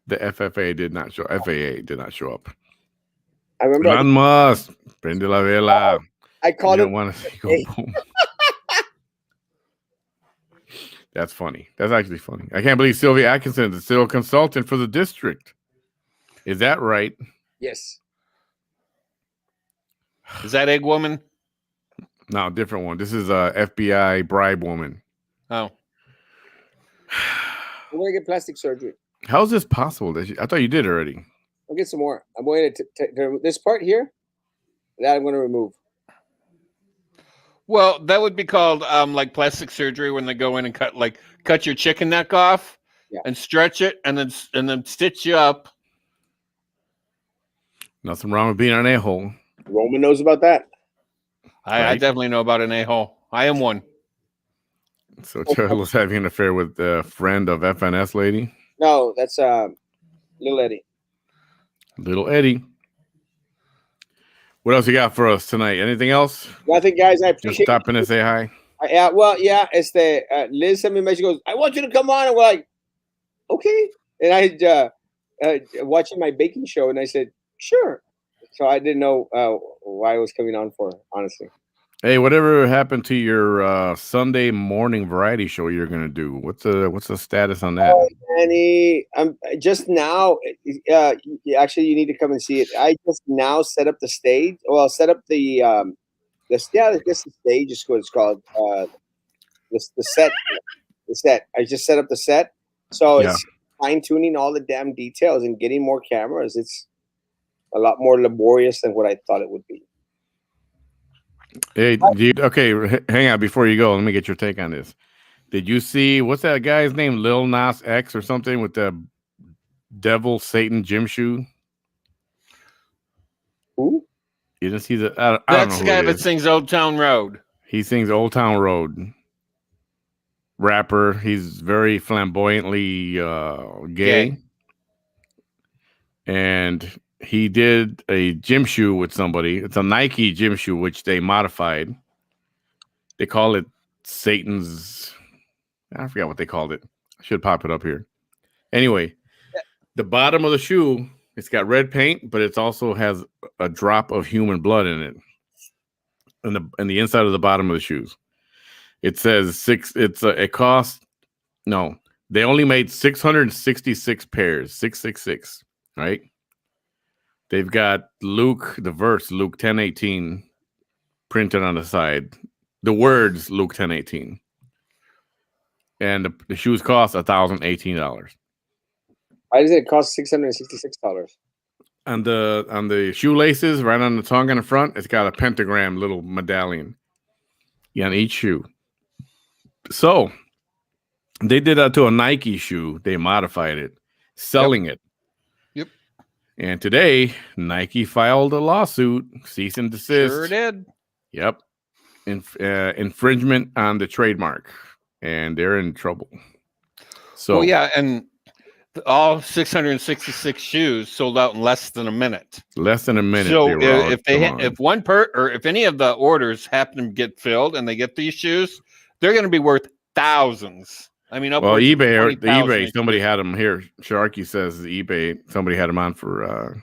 The FFA did not show. FAA did not show up. I remember. Elon Musk, prende la vela. I called him. That's funny. That's actually funny. I can't believe Sylvia Atkinson is still a consultant for the district. Is that right? Yes. Is that Egg Woman? No, different one. This is a FBI bribe woman. Oh. I'm going to get plastic surgery. How is this possible? I thought you did already. I'll get some more. I'm going to this part here that I'm going to remove. Well, that would be called like plastic surgery when they go in and cut your chicken neck off and stretch it and then stitch you up. Nothing wrong with being an a-hole. Roman knows about that. I definitely know about an a-hole. I am one. So Charles having an affair with a friend of FNS lady? No, that's Little Eddie. Little Eddie. What else you got for us tonight? Anything else? Nothing, guys. I appreciate just stopping to say hi. It's the Liz sent me a message. Goes, I want you to come on, and we're like, okay. And I watching my baking show, and I said, sure. So I didn't know why I was coming on for, honestly. Hey, whatever happened to your Sunday morning variety show you're gonna do? What's the status on that? Oh, Manny, I'm just now. Actually, you need to come and see it. I just now set up the stage. Well, set up the I guess the stage is what it's called. The set. The set. I just set up the set, so it's fine tuning all the damn details and getting more cameras. It's a lot more laborious than what I thought it would be. Hey, hang on before you go. Let me get your take on this. Did you see what's that guy's name? Lil Nas X or something with the devil Satan gym shoe? Who? You didn't see that? I don't That's know the guy that sings Old Town Road. He sings Old Town Road. Rapper. He's very flamboyantly gay. And he did a gym shoe with somebody. It's a Nike gym shoe, which they modified. They call it Satan's. I forgot what they called it. I should pop it up here. Anyway, the bottom of the shoe, it's got red paint, but it also has a drop of human blood in it. In the inside of the bottom of the shoes. It says it cost. No, they only made 666 pairs. 666, right? They've got the verse, Luke 10:18, printed on the side. The words, Luke 10:18. And the shoes cost $1,018. Why does it cost $666? on the shoelaces, right on the tongue on the front, it's got a pentagram little medallion on each shoe. So they did that to a Nike shoe. They modified it, selling it. Yep. And today, Nike filed a lawsuit, cease and desist. Sure did. Yep. Infringement on the trademark, and they're in trouble. So Well, yeah, and all 666 shoes sold out in less than a minute. less than a minute. So if if any of the orders happen to get filled and they get these shoes, they're going to be worth thousands. I mean, eBay, somebody had them here. Sharky says eBay, somebody had them on for.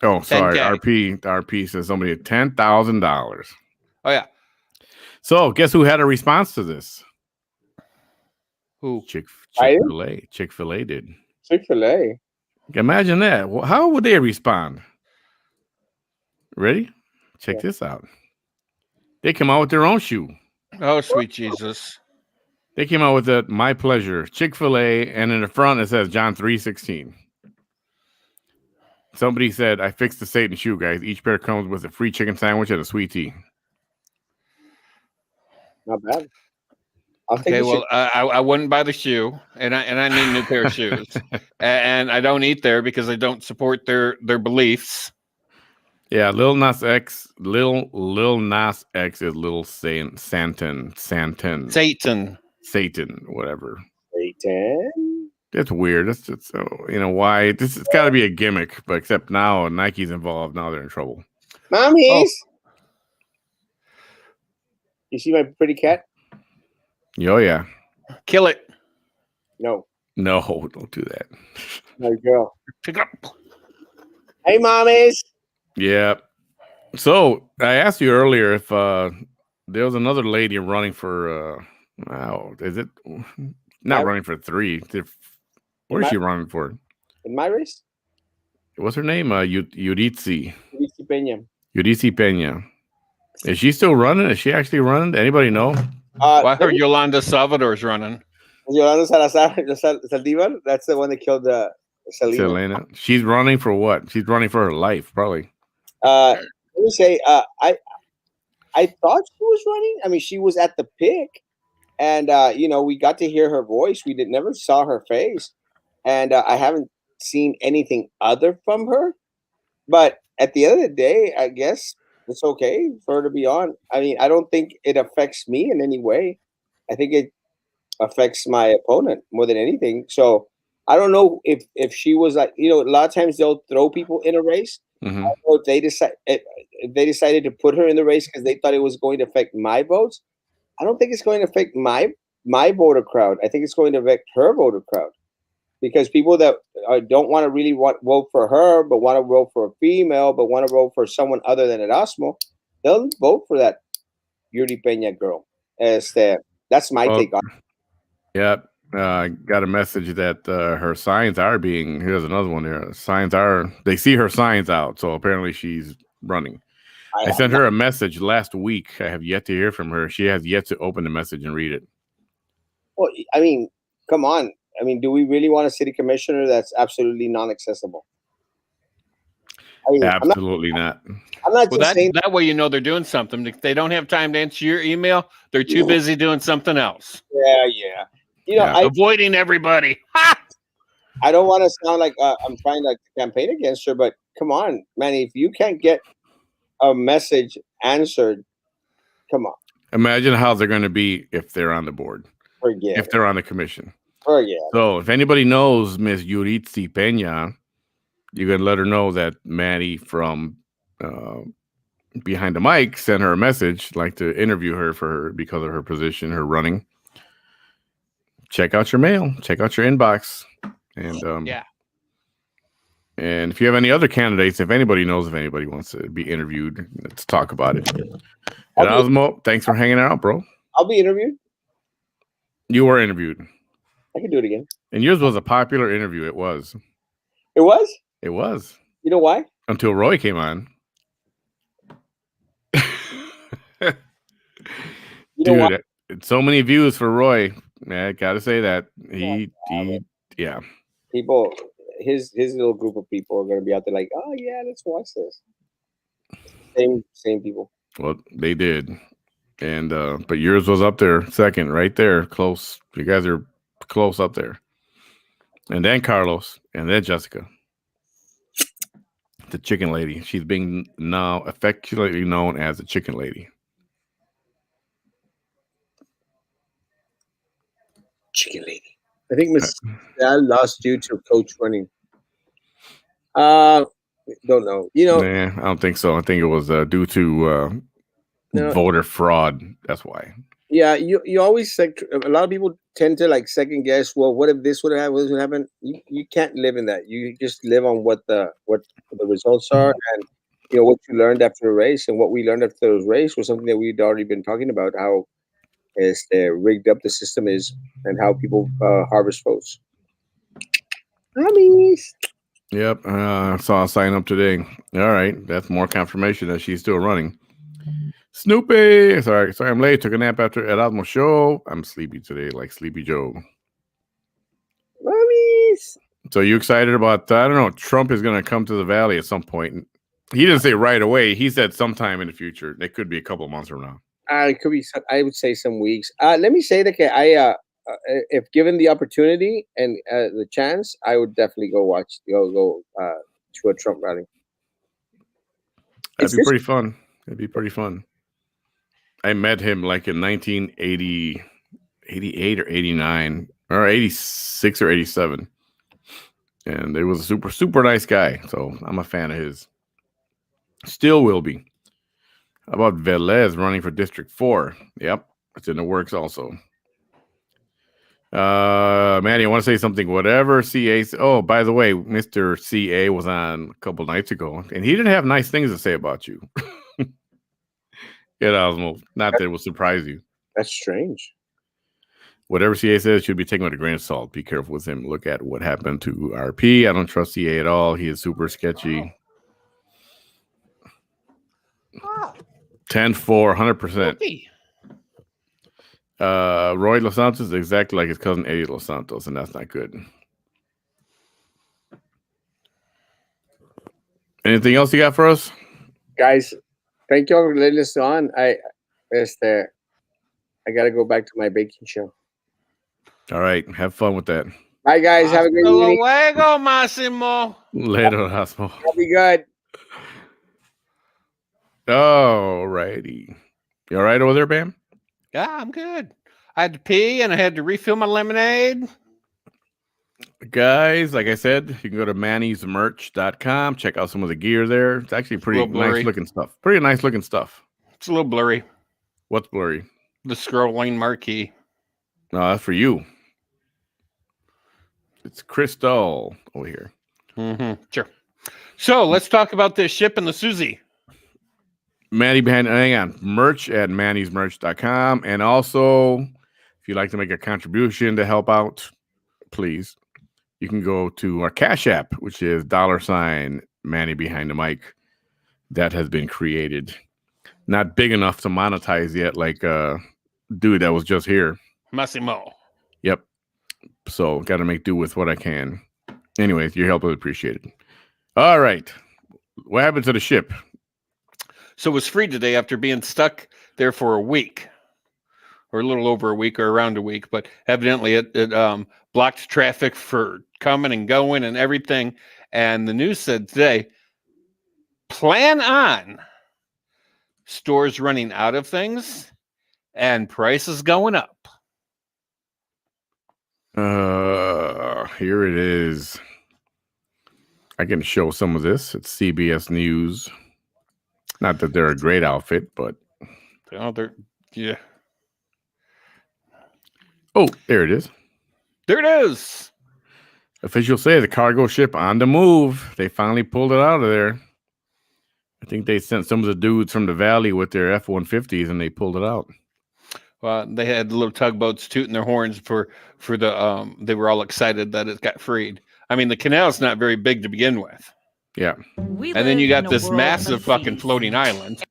RP says somebody had $10,000. Oh yeah. So guess who had a response to this? Who? Chick-fil-A. Chick-fil-A did. Chick-fil-A. Imagine that. Well, how would they respond? Ready? Check this out. They came out with their own shoe. Oh, sweet Jesus. They came out with the My Pleasure Chick-fil-A, and in the front it says John 3:16. Somebody said, I fixed the Satan shoe, guys. Each pair comes with a free chicken sandwich and a sweet tea. Not bad. I wouldn't buy the shoe, and I need a new pair of shoes, and I don't eat there because I don't support their beliefs. Yeah, Lil Nas X is Little Satan, whatever. Satan. That's weird. That's just why this has got to be a gimmick, but except now Nike's involved. Now they're in trouble. Mommies. You see my pretty cat? Oh yeah. Kill it. No, don't do that. My girl. Pick up. Hey, mommies. Yeah. So I asked you earlier if there was another lady running for is it not running for 3? What is she running for? In my race? What's her name? Yuritsi Peña. Peña. Is she still running? Is she actually running? Anybody know? I heard Yolanda Salvador's running. Yolanda Saldivar. That's the one that killed Selena. She's running for what? She's running for her life, probably. Let me say, I thought she was running. I mean, she was at the pick, and we got to hear her voice. We never saw her face, and I haven't seen anything other from her. But at the end of the day, I guess it's okay for her to be on. I mean, I don't think it affects me in any way. I think it affects my opponent more than anything. So I don't know if she was like, a lot of times they'll throw people in a race. Mm-hmm. I don't know if they decided to put her in the race because they thought it was going to affect my votes. I don't think it's going to affect my voter crowd. I think it's going to affect her voter crowd, because people that don't want to really vote for her, but want to vote for a female, but want to vote for someone other than Erasmo, they'll vote for that Yuri Peña girl. That's my take on it. Yeah. I got a message that her signs are being. Here's another one there. They see her signs out, so apparently she's running. I sent her a message last week. I have yet to hear from her. She has yet to open the message and read it. Well, I mean, come on. I mean, do we really want a city commissioner that's absolutely non-accessible? Absolutely not. I'm not just saying that way they're doing something. If they don't have time to answer your email, they're too busy doing something else. Yeah. Avoiding everybody. I don't want to sound like I'm trying to campaign against her, but come on, Manny, if you can't get a message answered, come on. Imagine how they're going to be if they're on the board. If they're on the commission. So if anybody knows Miss Yuritsi Peña, you can let her know that Manny from Behind the Mic sent her a message, like to interview her because of her position, her running. Check out your mail. Check out your inbox. And and if you have any other candidates, if anybody knows if anybody wants to be interviewed, let's talk about it. And Osmo, thanks for hanging out, bro. I'll be interviewed. You were interviewed. I can do it again. And yours was a popular interview. It was. It was? It was. You know why? Until Roy came on. Dude, so many views for Roy. I gotta say that. He his little group of people are going to be out there like, oh yeah, let's watch this. Same people. Well, they did. And but yours was up there second, right there, close. You guys are close up there. And then Carlos, and then Jessica, the chicken lady. She's being now affectionately known as the chicken lady. Chicken lady. I think Miss Dal lost due to coach running. Don't know. You know, Nah, I don't think so. I think it was due to No. voter fraud. That's why. yeah, you always a lot of people tend to like second guess. Well, what if this would have happened? What would happen? You can't live in that. You just live on what the results are, and you know what you learned after the race, and what we learned after the race was something that we'd already been talking about. How rigged up the system is, and how people harvest votes. Mommies. Yep, I saw a sign up today. All right, that's more confirmation that she's still running. Snoopy, sorry, I'm late. Took a nap after Erasmo show. I'm sleepy today, like Sleepy Joe. Mommies. So you excited about? I don't know. Trump is going to come to the Valley at some point. He didn't say right away. He said sometime in the future. It could be a couple of months from now. It could be. I would say some weeks. Let me say that I if given the opportunity and the chance, I would definitely go to a Trump rally. That'd be pretty fun. It'd be pretty fun. I met him like in 1980, 88 or 89 or 86 or 87. And it was a super, super nice guy. So I'm a fan of his. Still will be. How about Velez running for District 4? Yep. It's in the works also. Manny, I want to say something. Whatever CA. Oh, by the way, Mr. CA was on a couple nights ago, and he didn't have nice things to say about you. Osmo. Not that it will surprise you. That's strange. Whatever CA says should be taken with a grain of salt. Be careful with him. Look at what happened to RP. I don't trust CA at all. He is super sketchy. 10-4, 100%. Roy Los Santos is exactly like his cousin Eddie Los Santos, and that's not good. Anything else you got for us? Guys, thank you all for letting us on. I got to go back to my baking show. All right. Have fun with that. Bye, guys. Have a great evening. Luego, Massimo. Later, Osmo. I'll be good. All righty. You all right over there, Bam? Yeah, I'm good. I had to pee and I had to refill my lemonade. Guys, like I said, you can go to mannysmerch.com. Check out some of the gear there. It's actually pretty nice looking stuff. Pretty nice looking stuff. It's a little blurry. What's blurry? The scrolling marquee. No, that's for you. It's Crystal over here. Mm-hmm. Sure. So let's talk about this ship and the Susie. Manny behind, hang on, merch at mannysmerch.com. And also, if you'd like to make a contribution to help out, please, you can go to our Cash App, which is $Manny behind the mic. That has been created. Not big enough to monetize yet, like dude that was just here. Massimo. Yep. So got to make do with what I can. Anyways, your help is appreciated. All right. What happened to the ship? So it was free today after being stuck there for a week, or a little over a week, or around a week. But evidently it blocked traffic for coming and going and everything. And the news said today, plan on stores running out of things and prices going up. Here it is. I can show some of this. It's CBS News. Not that they're a great outfit, but yeah. Oh, there it is. There it is. Officials say the cargo ship on the move. They finally pulled it out of there. I think they sent some of the dudes from the Valley with their F-150s and they pulled it out. Well, they had the little tugboats tooting their horns for the they were all excited that it got freed. I mean, the canal's not very big to begin with. Yeah. And then you got this massive fucking floating island.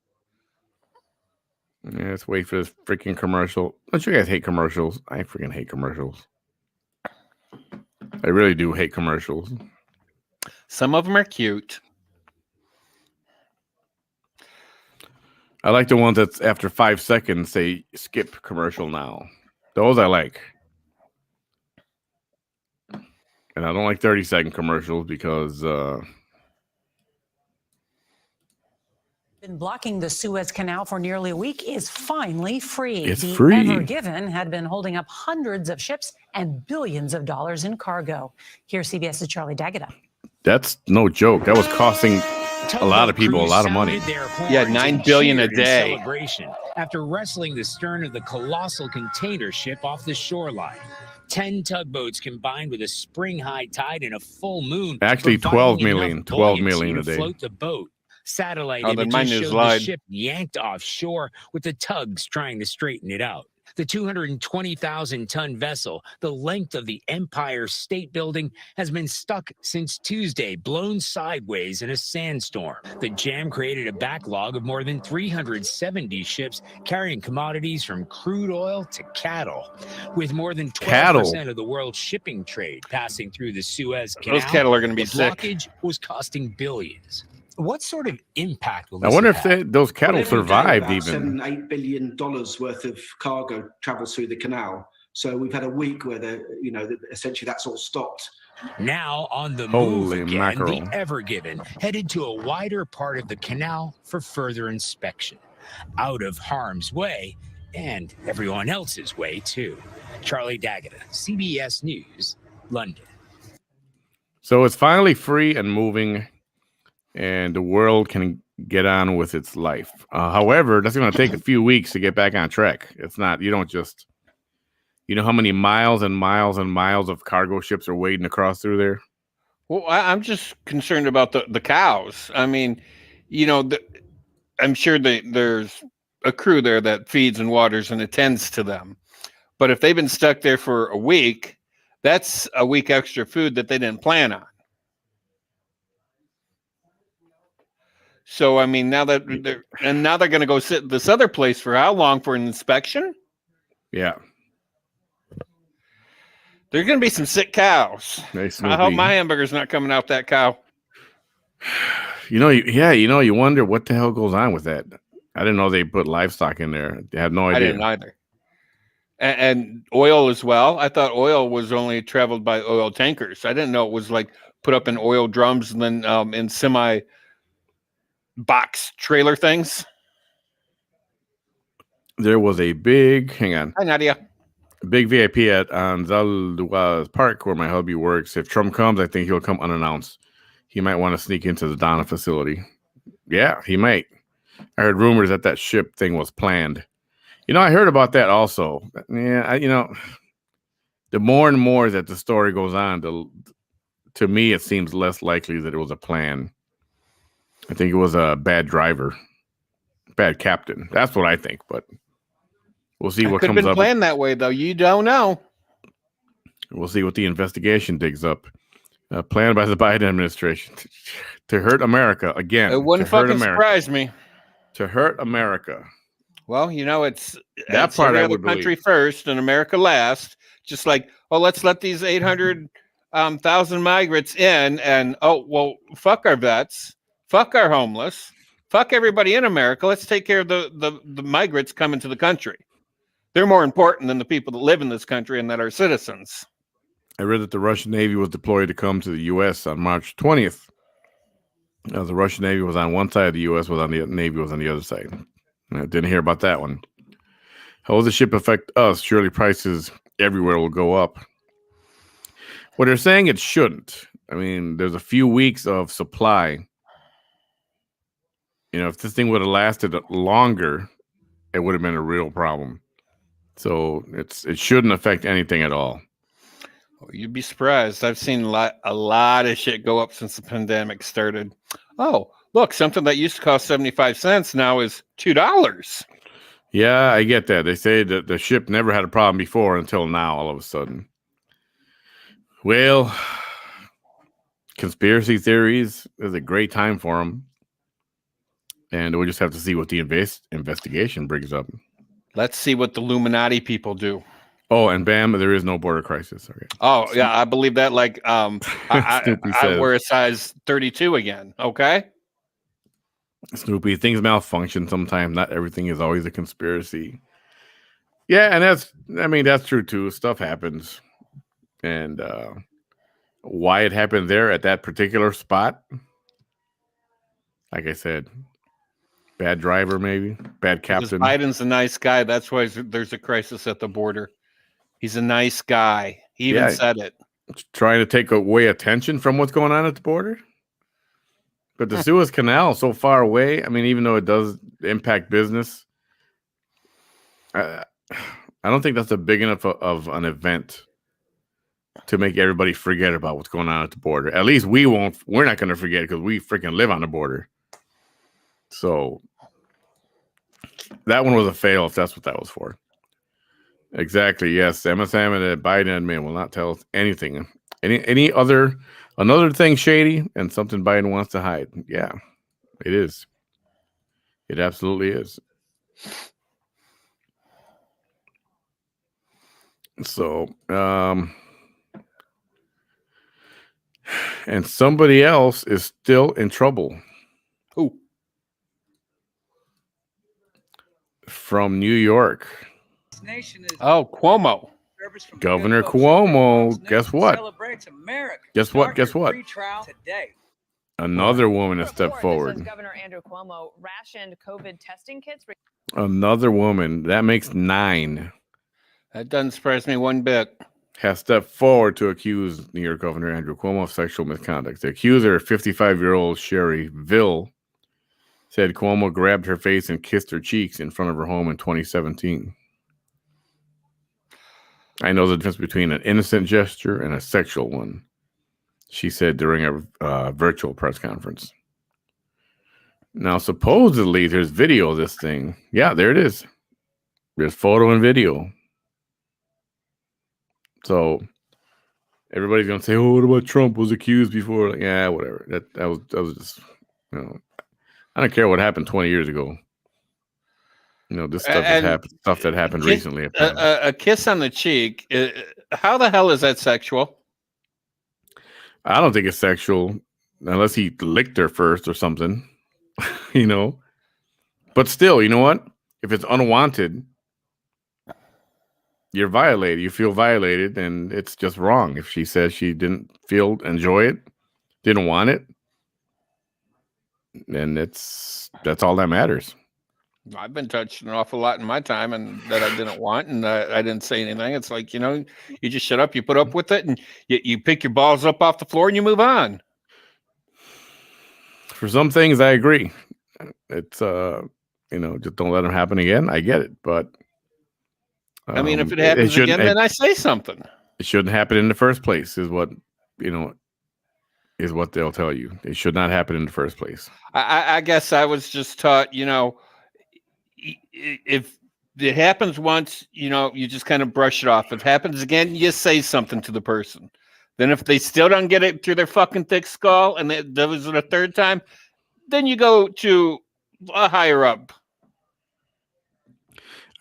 Yeah, let's wait for this freaking commercial. Don't you guys hate commercials? I freaking hate commercials. I really do hate commercials. Some of them are cute. I like the ones that's after 5 seconds say skip commercial now. Those I like. And I don't like 30-second commercials because been blocking the Suez Canal for nearly a week is finally free. It's the free. Ever Given had been holding up hundreds of ships and billions of dollars in cargo. Here's CBS's Charlie D'Agata. that's no joke. That was costing a lot of people a lot of money. Yeah, $9 billion a day. Celebration after wrestling the stern of the colossal container ship off the shoreline. 10 tugboats combined with a spring high tide and a full moon. Actually, 12 providing million. enough 12 buoyancy million a to day. float the boat. Satellite Oh, then mine images is showed the lied. ship yanked offshore with the tugs trying to straighten it out. The 220,000-ton vessel, the length of the Empire State Building, has been stuck since Tuesday, blown sideways in a sandstorm. The jam created a backlog of more than 370 ships carrying commodities from crude oil to cattle. With more than 12% of the world's shipping trade passing through the Suez Canal, Those cattle are going to be the sick. blockage was costing billions. What sort of impact will I this wonder have? if those cattle Well, every day survived about even. $7-8 billion worth of cargo travels through the canal. So we've had a week where essentially that's all stopped. Now on the move Holy again, mackerel. the Ever Given headed to a wider part of the canal for further inspection, out of harm's way and everyone else's way too. Charlie D'Agata, CBS News, London. So it's finally free and moving, and the world can get on with its life. However, that's going to take a few weeks to get back on track. It's not, you don't just, you know how many miles and miles and miles of cargo ships are wading across through there? Well, I'm just concerned about the cows. I mean, I'm sure there's a crew there that feeds and waters and attends to them. But if they've been stuck there for a week, that's a week extra food that they didn't plan on. So, I mean, now that they're going to go sit at this other place for how long for an inspection? Yeah. There's going to be some sick cows. Nice I hope my hamburger's not coming out that cow. You wonder what the hell goes on with that. I didn't know they put livestock in there. I had no idea. I didn't either. And oil as well. I thought oil was only traveled by oil tankers. I didn't know it was like put up in oil drums and then in semi box trailer things. There was a big, hang on, Hi, Nadia. a big VIP at Anzalduas Park where my hubby works. If Trump comes, I think he'll come unannounced. He might want to sneak into the Donna facility. Yeah, he might. I heard rumors that ship thing was planned. I heard about that also. Yeah, the more and more that the story goes on, to me, it seems less likely that it was a plan. I think it was a bad driver, bad captain. That's what I think, but we'll see what could have comes been up. planned that way, though. You don't know. We'll see what the investigation digs up. Planned by the Biden administration to hurt America again. It wouldn't fucking surprise me. To hurt America. Well, it's That part every I other would country believe. first and America last. Just like, let's let these 800,000 migrants in, and fuck our vets, fuck our homeless, fuck everybody in America. Let's take care of the migrants coming to the country. They're more important than the people that live in this country and that are citizens. I read that the Russian Navy was deployed to come to the U.S. on March 20th. The Russian Navy was on one side, the U.S. Navy was on the other side. I didn't hear about that one. How will the ship affect us? Surely prices everywhere will go up. Well, they're saying it shouldn't. I mean, there's a few weeks of supply. If this thing would have lasted longer, it would have been a real problem. So it shouldn't affect anything at all. You'd be surprised. I've seen a lot of shit go up since the pandemic started. Oh, look, something that used to cost 75 cents now is $2. Yeah, I get that. They say that the ship never had a problem before until now, all of a sudden. Well, conspiracy theories is a great time for them. And we'll just have to see what the investigation brings up. Let's see what the Illuminati people do. Oh, and bam, there is no border crisis. Okay. Oh yeah, I believe that. Like, Snoopy I says. wear a size 32 again. Okay. Snoopy, things malfunction sometimes. Not everything is always a conspiracy. Yeah, and that's true too. Stuff happens. And why it happened there at that particular spot, like I said, bad driver, maybe bad Because captain. Biden's a nice guy. That's why there's a crisis at the border. He's a nice guy. He even said it. Trying to take away attention from what's going on at the border. But the Suez Canal is so far away. I mean, even though it does impact business, I don't think that's a big enough of an event to make everybody forget about what's going on at the border. At least we won't. We're not going to forget because we freaking live on the border. So that one was a fail if that's what that was for. Exactly. Yes. MSM and Biden admin will not tell us anything. Another thing shady and something Biden wants to hide. Yeah, it is. It absolutely is. So, and somebody else is still in trouble. Who? From New York. Oh, Cuomo. Governor Cuomo. Guess what? Guess what? Guess what? Another woman has stepped forward. Governor Andrew Cuomo rationed COVID testing kits. Another woman. That makes 9. That doesn't surprise me one bit. Has stepped forward to accuse New York Governor Andrew Cuomo of sexual misconduct. The accuser, 55-year-old Sherry Ville, said Cuomo grabbed her face and kissed her cheeks in front of her home in 2017. I know the difference between an innocent gesture and a sexual one, she said during a virtual press conference. Now, supposedly, there's video of this thing. Yeah, there it is. There's photo and video. So everybody's gonna say, "Oh, what about Trump was accused before?" Like, yeah, whatever. That was just, I don't care what happened 20 years ago. This stuff has happened. Stuff that happened recently. A kiss on the cheek. How the hell is that sexual? I don't think it's sexual unless he licked her first or something. But still, you know what? If it's unwanted, you're violated. You feel violated, and it's just wrong. If she says she didn't enjoy it, didn't want it, then that's all that matters. I've been touched an awful lot in my time, and that I didn't want, and I didn't say anything. It's like, you just shut up, you put up with it, and you pick your balls up off the floor, and you move on. For some things, I agree. It's just don't let them happen again. I get it, but I mean, if it happens again, then I say something. It shouldn't happen in the first place, is what they'll tell you. It should not happen in the first place. I guess I was just taught, if it happens once, you just kind of brush it off. If it happens again, you say something to the person. Then if they still don't get it through their fucking thick skull and that was it a third time, then you go to a higher up.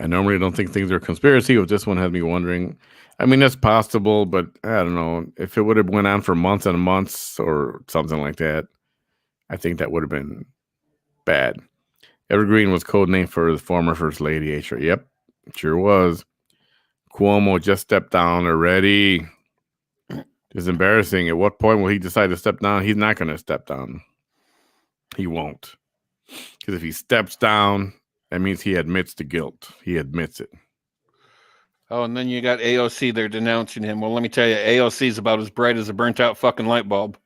I normally don't think things are a conspiracy, but this one had me wondering. I mean, that's possible, but I don't know. If it would have went on for months and months or something like that, I think that would have been bad. Evergreen was codenamed for the former First Lady. Yep, sure was. Cuomo just stepped down already. It's embarrassing. At what point will he decide to step down? He's not going to step down. He won't. Because if he steps down, that means he admits the guilt. He admits it. Oh, and then you got AOC there denouncing him. Well, let me tell you, AOC is about as bright as a burnt out fucking light bulb.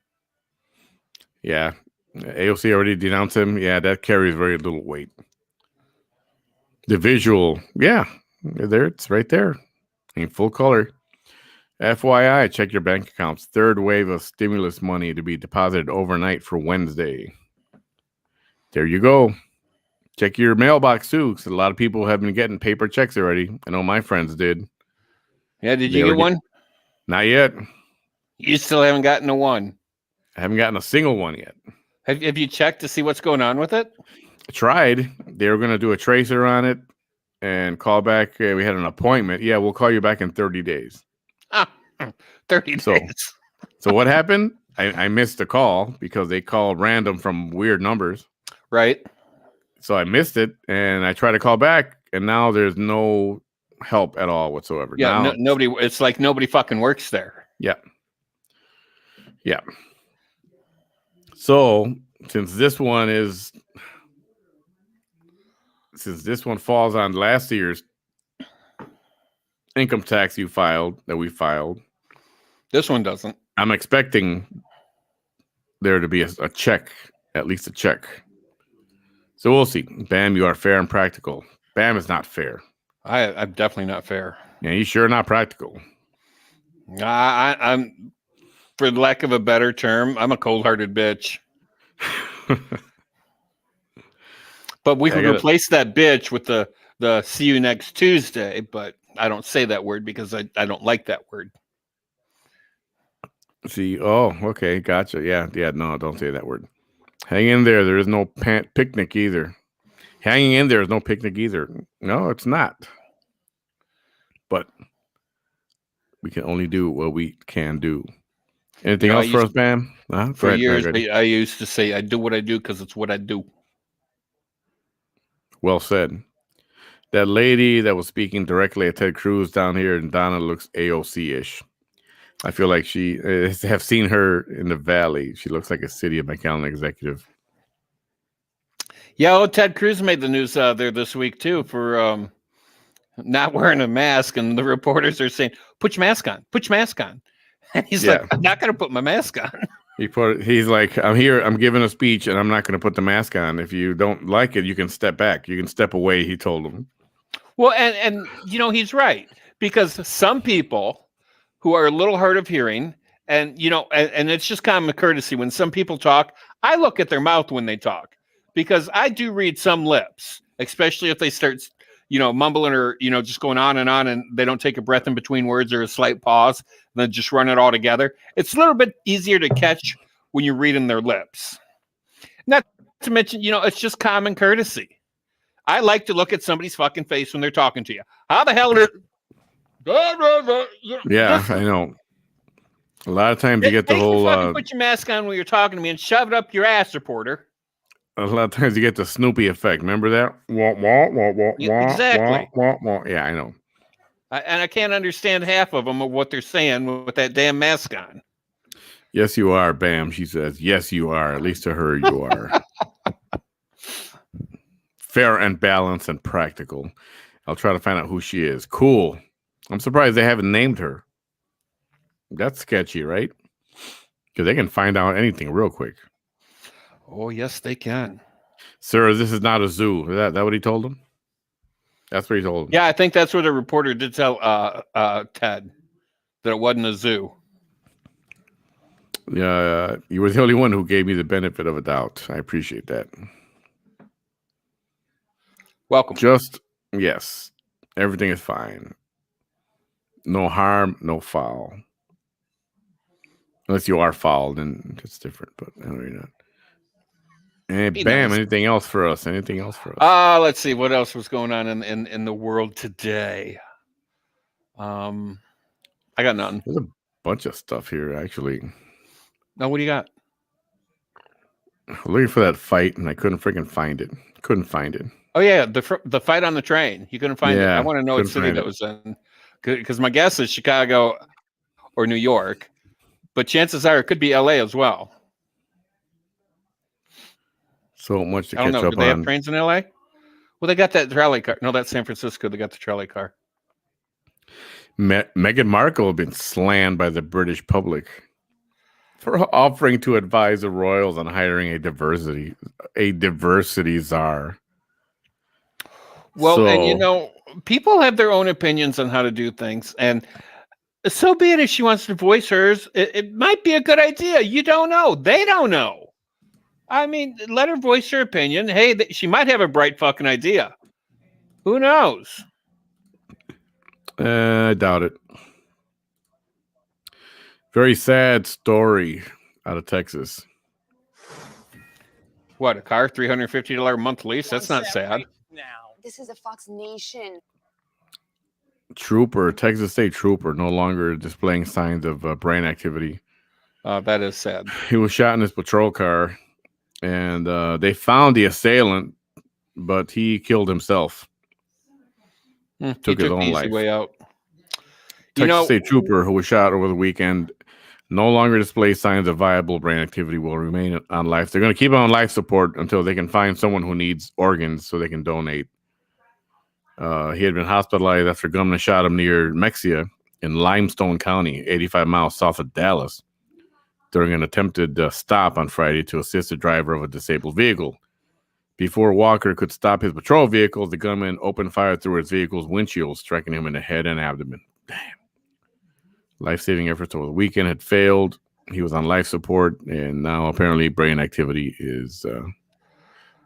Yeah. AOC already denounced him. Yeah, that carries very little weight. The visual, yeah, there it's right there in full color. FYI, check your bank accounts. Third wave of stimulus money to be deposited overnight for Wednesday. There you go. Check your mailbox too, because a lot of people have been getting paper checks already. I know my friends did. Yeah, did you get one? Not yet. You still haven't gotten a one. I haven't gotten a single one yet. Have you checked to see what's going on with it? I tried. They were going to do a tracer on it. and call back. We had an appointment. Yeah, we'll call you back in 30 days. 30 So- days. So what happened? I missed the call because they called random from weird numbers. Right. So I missed it, and I tried to call back, and now there's no help at all whatsoever. Yeah. Now, Nobody. It's like nobody fucking works there. Yeah. So since this one falls on last year's income tax we filed, This one doesn't. I'm expecting there to be a check, at least a check. So we'll see. Bam, you are fair and practical. Bam is not fair. I'm definitely not fair. Yeah, you sure not practical. I'm, for lack of a better term, I'm a cold-hearted bitch. But we could replace that bitch with the see you next Tuesday, but I don't say that word because I don't like that word. See, okay, gotcha. Yeah, no, don't say that word. Hang in there. There is no picnic either. Hanging in there is no picnic either. No, it's not. But we can only do what we can do. Anything else for us, Bam? For years, I used to say, I do what I do because it's what I do. Well said. That lady that was speaking directly at Ted Cruz down here in Donna looks AOC-ish. I feel like have seen her in the Valley. She looks like a City of McAllen executive. Yeah, Ted Cruz made the news there this week, too, for not wearing a mask. And the reporters are saying, put your mask on. Put your mask on. And he's like, I'm not going to put my mask on. He's like, I'm here. I'm giving a speech, and I'm not going to put the mask on. If you don't like it, you can step back. You can step away, he told them. Well, and he's right. Because some people who are a little hard of hearing, and, and it's just common courtesy. When some people talk, I look at their mouth when they talk. Because I do read some lips, especially if they start, mumbling or, just going on and they don't take a breath in between words or a slight pause, and then just run it all together. It's a little bit easier to catch when you're reading their lips. Not to mention, it's just common courtesy. I like to look at somebody's fucking face when they're talking to you. How the hell did Yeah, I know. A lot of times you get the whole... put your mask on when you're talking to me and shove it up your ass, reporter. A lot of times you get the Snoopy effect. Remember that? Wah, wah, wah, wah, exactly. Wah, wah, wah. Yeah, I know. And I can't understand half of them of what they're saying with that damn mask on. Yes, you are, Bam. She says, yes, you are. At least to her, you are. Fair and balanced and practical. I'll try to find out who she is. Cool. I'm surprised they haven't named her. That's sketchy, right? Because they can find out anything real quick. Oh, yes, they can. Sir, this is not a zoo. Is that what he told him? That's what he told him. Yeah, I think that's what the reporter did tell Ted, that it wasn't a zoo. Yeah, you were the only one who gave me the benefit of a doubt. I appreciate that. Welcome. Yes, everything is fine. No harm, no foul. Unless you are foul, then it's different. But I know you're not. And Bam, anything else for us? Let's see what else was going on in the world today. I got nothing. There's a bunch of stuff here, actually. No, what do you got? I'm looking for that fight, and I couldn't freaking find it. Oh yeah, the fight on the train. You couldn't find it. I want to know what city that was in, because my guess is Chicago or New York, but chances are it could be L.A. as well. So much to I don't catch know. up Do they on. have trains in LA? Well, they got that trolley car. No, that's San Francisco. They got the trolley car. Meghan Markle has been slammed by the British public for offering to advise the royals on hiring a diversity czar. Well, and people have their own opinions on how to do things, and so be it. If she wants to voice hers, it might be a good idea. You don't know. They don't know. I mean, let her voice her opinion. Hey, she might have a bright fucking idea. Who knows? I doubt it. Very sad story out of Texas. What, a car, $350 a month lease? That's not sad. This is a Fox Nation. Trooper, Texas State Trooper, no longer displaying signs of brain activity. That is sad. He was shot in his patrol car, and they found the assailant, but he killed himself. Took his the own easy life. way out. Texas State Trooper, who was shot over the weekend, no longer displays signs of viable brain activity, will remain on life. They're going to keep him on life support until they can find someone who needs organs so they can donate. He had been hospitalized after gunmen shot him near Mexia in Limestone County, 85 miles south of Dallas, during an attempted stop on Friday to assist the driver of a disabled vehicle. Before Walker could stop his patrol vehicle, the gunman opened fire through his vehicle's windshield, striking him in the head and abdomen. Damn. Life-saving efforts over the weekend had failed. He was on life support, and now apparently brain activity is...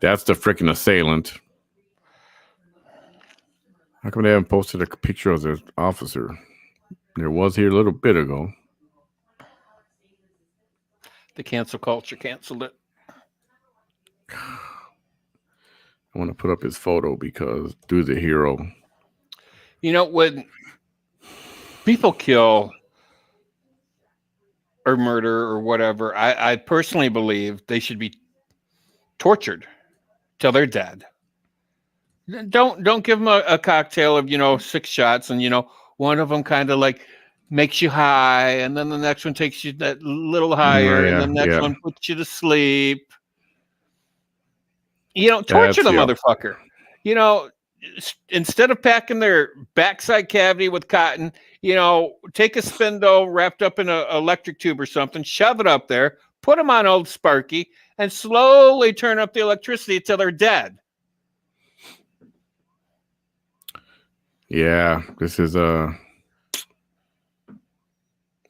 that's the freaking assailant. How come they haven't posted a picture of the officer? There was here a little bit ago. The cancel culture canceled it. I want to put up his photo because dude's a hero. When people kill or murder or whatever, I personally believe they should be tortured till they're dead. Don't give them a cocktail of 6 shots, and one of them kind of like makes you high, and then the next one takes you that little higher, and the next one puts you to sleep. Torture the motherfucker. Instead of packing their backside cavity with cotton, take a spindle wrapped up in an electric tube or something, shove it up there, put them on old Sparky, and slowly turn up the electricity until they're dead. Yeah, this is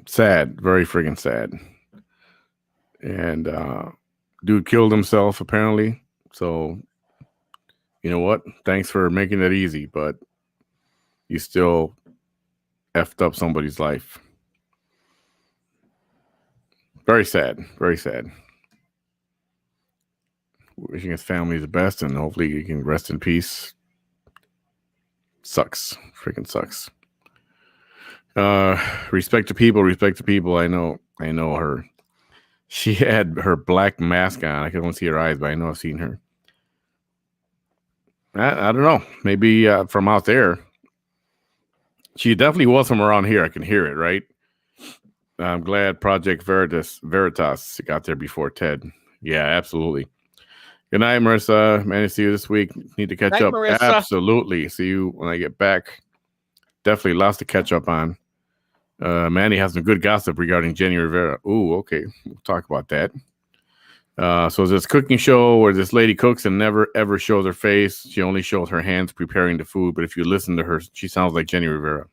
sad, very friggin' sad. And dude killed himself apparently. So you know what? Thanks for making it easy, but you still effed up somebody's life. Very sad, very sad. Wishing his family the best, and hopefully he can rest in peace. Sucks. Freaking sucks. Respect to people. I know her. She had her black mask on. I couldn't see her eyes, but I know I've seen her. I don't know. Maybe from out there. She definitely was from around here. I can hear it, right? I'm glad Project Veritas got there before Ted. Yeah, absolutely. Good night, Marissa. Manny, see you this week. Need to catch up. Marissa. Absolutely. See you when I get back. Definitely lots to catch up on. Manny has some good gossip regarding Jenny Rivera. Ooh, okay. We'll talk about that. So this cooking show where this lady cooks and never, ever shows her face. She only shows her hands preparing the food. But if you listen to her, she sounds like Jenny Rivera.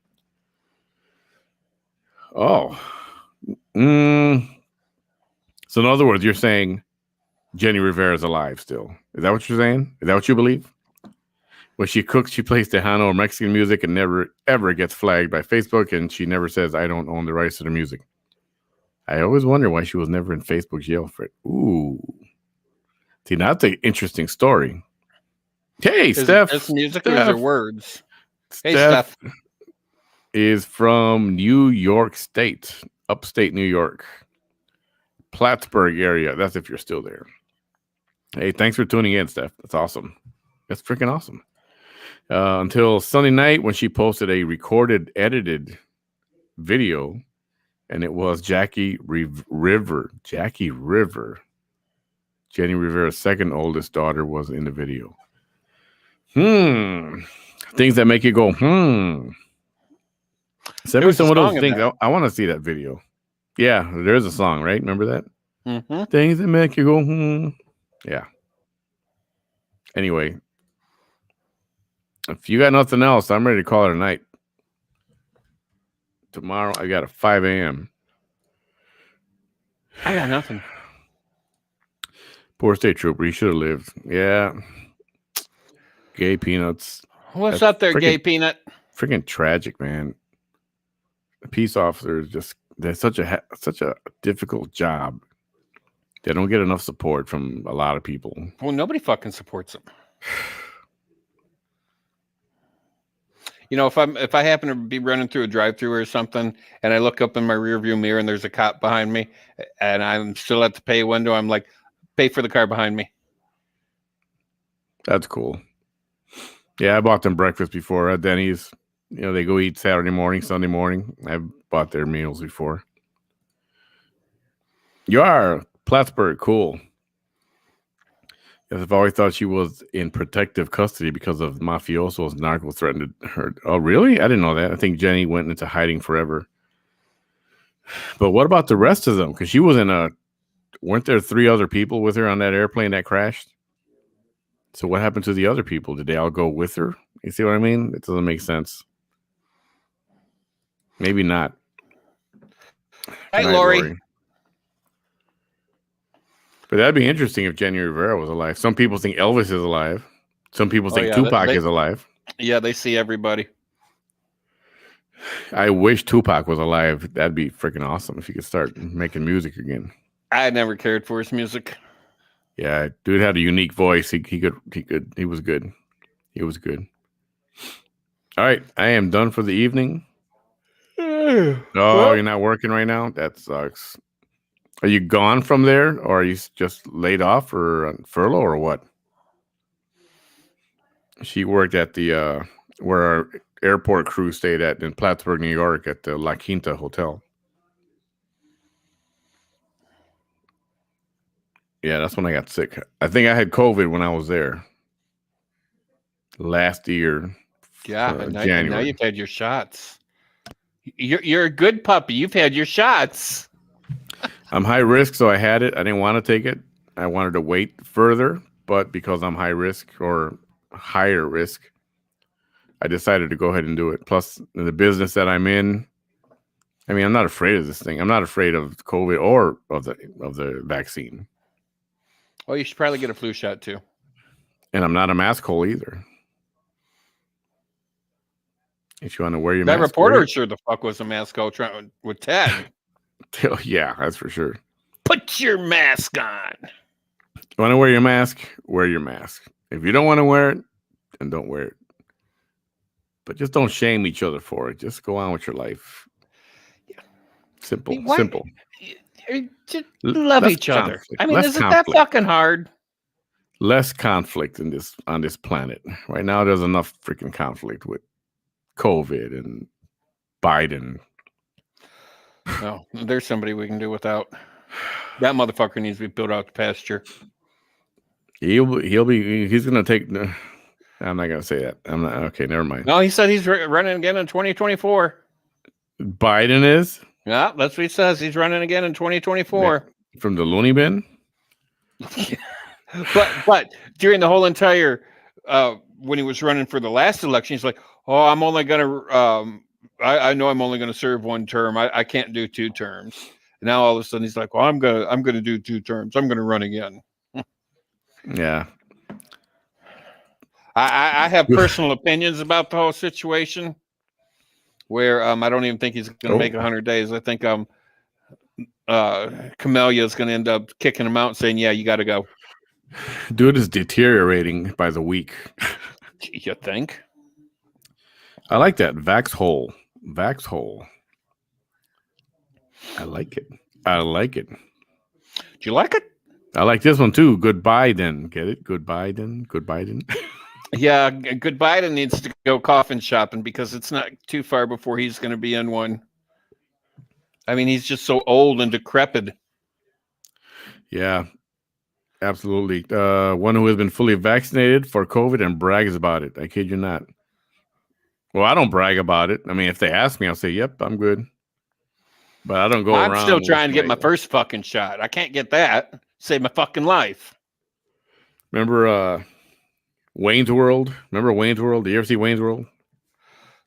Oh. So in other words, you're saying Jenny Rivera is alive still. Is that what you're saying? Is that what you believe? When she cooks, she plays Tejano or Mexican music and never, ever gets flagged by Facebook. And she never says, I don't own the rights to the music. I always wonder why she was never in Facebook jail for it. Ooh. See, that's an interesting story. Hey, Steph. Is music or is there words? Hey, Steph Steph. Is from New York State, upstate New York. Plattsburgh area. That's if you're still there. Hey, thanks for tuning in, Steph. That's awesome. That's freaking awesome. Until Sunday night when she posted a recorded, edited video, and it was Jenny Rivera's second oldest daughter was in the video. Things that make you go, Send me some of those things. I want to see that video. Yeah, there's a song, right? Remember that? Mm-hmm. Things that make you go, Yeah. Anyway, if you got nothing else, I'm ready to call it a night. Tomorrow, I got a 5 a.m. I got nothing. Poor state trooper. He should have lived. Yeah. Gay Peanuts. What's up there, Gay Peanut? Freaking tragic, man. The peace officers they're such a difficult job. They don't get enough support from a lot of people. Well, nobody fucking supports them. You know, if I happen to be running through a drive-through or something, and I look up in my rearview mirror and there's a cop behind me, and I'm still at the pay window, I'm like, pay for the car behind me. That's cool. Yeah, I bought them breakfast before at Denny's. You know, they go eat Saturday morning, Sunday morning. I've bought their meals before. You are Plattsburgh, cool. Yes, I've always thought she was in protective custody because of mafiosos. Narco threatened her. Oh, really? I didn't know that. I think Jenny went into hiding forever. But what about the rest of them? Because she was in a. Weren't there 3 other people with her on that airplane that crashed? So what happened to the other people? Did they all go with her? You see what I mean? It doesn't make sense. Maybe not. Hi, Good night, Lori. But that'd be interesting if Jenny Rivera was alive. Some people think Elvis is alive. Some people think Tupac is alive. Yeah, they see everybody. I wish Tupac was alive. That'd be freaking awesome if he could start making music again. I never cared for his music. Yeah, dude had a unique voice. He was good. He was good. All right, I am done for the evening. Oh, you're not working right now? That sucks. Are you gone from there, or are you just laid off or on furlough, or what? She worked at the where our airport crew stayed at in Plattsburgh, New York, at the La Quinta Hotel. Yeah, that's when I got sick. I think I had COVID when I was there last year. Yeah, and now January. you've had your shots. You're a good puppy. You've had your shots. I'm high risk, so I had it. I didn't want to take it. I wanted to wait further, but because I'm high risk or higher risk, I decided to go ahead and do it. Plus, the business that I'm in, I mean, I'm not afraid of this thing. I'm not afraid of COVID or of the vaccine. Well, you should probably get a flu shot too. And I'm not a mask hole either. If you want to wear your mask. That reporter sure the fuck was a mask hole trying with Ted. Oh, yeah, that's for sure. Put your mask on. You want to wear your mask? Wear your mask. If you don't want to wear it, then don't wear it. But just don't shame each other for it. Just go on with your life. Yeah. Simple. Why, simple. Just love Less each other. conflict. I mean, Less isn't conflict. that fucking hard? Less conflict on this planet. Right now, there's enough freaking conflict with COVID and Biden. No, there's somebody we can do without. That motherfucker needs to be built out to pasture. He's gonna take. I'm not gonna say that. I'm not. Okay, never mind. No, he said he's running again in 2024. Biden is. Yeah, that's what he says. He's running again in 2024. From the loony bin. but during the whole entire when he was running for the last election, he's like, "Oh, I'm only gonna. I know I'm only gonna serve 1 term. I can't do 2 terms." And now all of a sudden he's like, "Well, I'm gonna do 2 terms. I'm gonna run again." Yeah. I have personal opinions about the whole situation where I don't even think he's going to make 100 days. I think Camellia is going to end up kicking him out and saying, "Yeah, you got to go." Dude is deteriorating by the week. You think? I like that. Vax hole. I like it. Do you like it? I like this one too. Goodbye then. Get it? Goodbye then. Yeah, good Biden needs to go coffin shopping because it's not too far before he's going to be in one. I mean, he's just so old and decrepit. Yeah, absolutely. One who has been fully vaccinated for COVID and brags about it. I kid you not. Well, I don't brag about it. I mean, if they ask me, I'll say, "Yep, I'm good." But I don't go around. I'm still trying to get my first fucking shot. I can't get that. Save my fucking life. Remember Wayne's World? Remember Wayne's World? Did you ever see Wayne's World?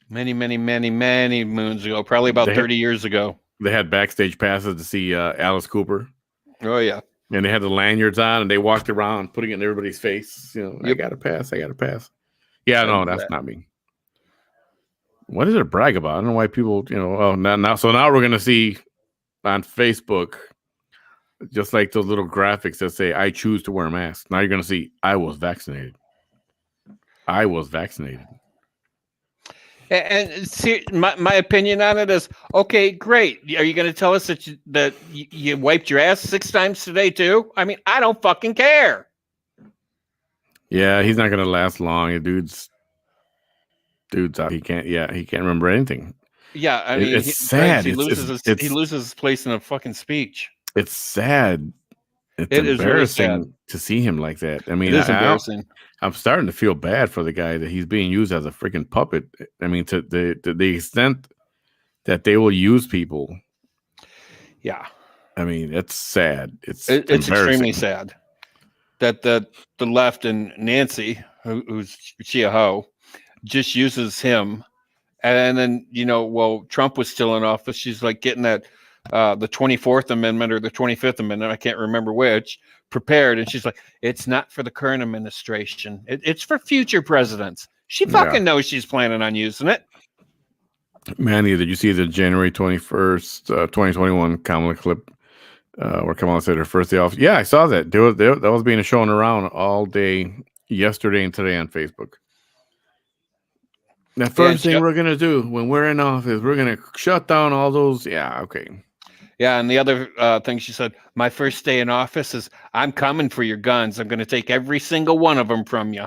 Many moons ago. Probably about 30 years ago. They had backstage passes to see Alice Cooper. Oh, yeah. And they had the lanyards on, and they walked around putting it in everybody's face. You know, yep. I got to pass. Yeah, no, that's not me. What is it to brag about? I don't know why people, now. So now we're going to see on Facebook, just like those little graphics that say, "I choose to wear a mask." Now you're going to see, I was vaccinated. And see, my opinion on it is okay. Great. Are you going to tell us that you wiped your ass 6 times today too? I mean, I don't fucking care. Yeah, he's not gonna last long. Dude's out. He can't remember anything. Yeah, I mean, it's sad. He loses his place in a fucking speech. It's sad. It's It is really embarrassing sad. to see him like that. I mean, It is embarrassing. I'm starting to feel bad for the guy that he's being used as a freaking puppet. I mean, to the extent that they will use people. Yeah. I mean, it's sad. It's extremely sad that the left and Nancy, who's she a hoe, just uses him. And then, Trump was still in office. She's like getting that the 24th Amendment or the 25th Amendment, I can't remember which, prepared. And she's like, it's not for the current administration. It's for future presidents. She fucking knows she's planning on using it. Manny, did you see the January 21st, 2021 Kamala clip where Kamala said her first day off? Yeah, I saw that. That was being shown around all day yesterday and today on Facebook. The first thing we're going to do when we're in office, we're going to shut down all those. Yeah, okay. Yeah, and the other thing she said, my first day in office is, I'm coming for your guns. I'm going to take every single one of them from you.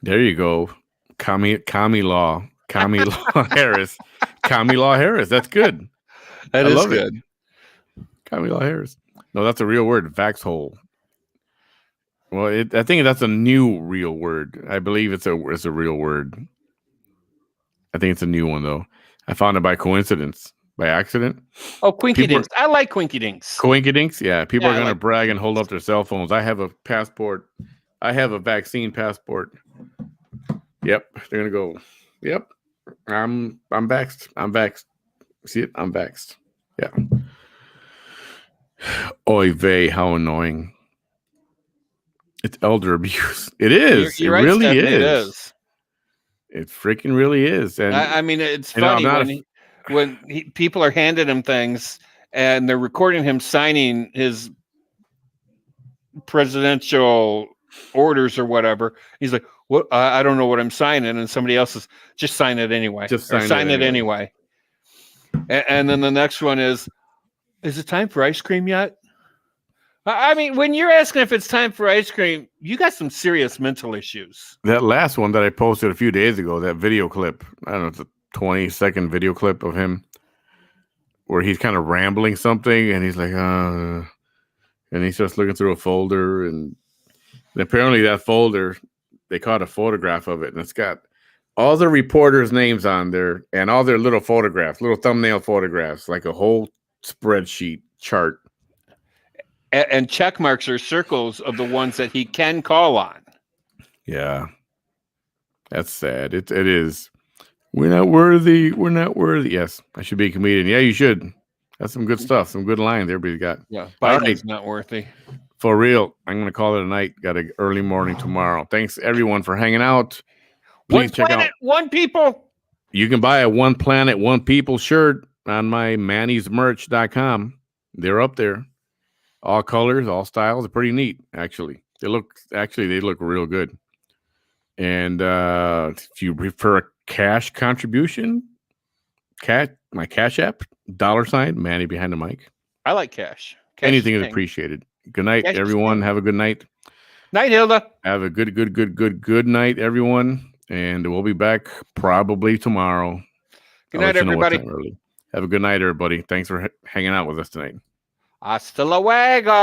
There you go. Commie Law Harris. Commie Law Harris. That's good. That is good. Commie Law Harris. No, that's a real word. Vaxhole. Well, I think that's a new real word. I believe it's a real word. I think it's a new one, though. I found it by coincidence, by accident. Oh, Quinky Dinks. I like Quinky Dinks. Quinky Dinks? Yeah. People are going to brag and hold up their cell phones. I have a passport. I have a vaccine passport. Yep. They're going to go, yep. I'm vaxxed. I'm vaxxed. See it? I'm vaxxed. Yeah. Oy vey, how annoying. It's elder abuse. It is. You're it right, really Stephanie, is. It is. It freaking really is. And I mean, it's funny when people are handing him things and they're recording him signing his presidential orders or whatever. He's like, "What? I don't know what I'm signing," and somebody else is just sign it anyway. Just sign it anyway. And then the next one is it time for ice cream yet? I mean, when you're asking if it's time for ice cream, you got some serious mental issues. That last one that I posted a few days ago, that video clip, I don't know, it's a 20-second video clip of him where he's kind of rambling something and he's like, and he starts looking through a folder. And apparently that folder, they caught a photograph of it and it's got all the reporters' names on there and all their little photographs, little thumbnail photographs, like a whole spreadsheet chart. And check marks are circles of the ones that he can call on. Yeah. That's sad. It is. We're not worthy. We're not worthy. Yes, I should be a comedian. Yeah, you should. That's some good stuff. Some good lines everybody's got. Yeah, Biden's not worthy. For real. I'm going to call it a night. Got an early morning tomorrow. Thanks, everyone, for hanging out. Please check out. One people. You can buy a One Planet, One People shirt on my mannysmerch.com. They're up there. All colors, all styles are pretty neat, actually. They look real good. And if you prefer a cash contribution, my Cash App, $ Manny behind the mic. I like cash. Anything is appreciated. Good night, everyone. Have a good night. Night, Hilda. Have a good night, everyone. And we'll be back probably tomorrow. Good night, everybody. Have a good night, everybody. Thanks for hanging out with us tonight. Hasta luego.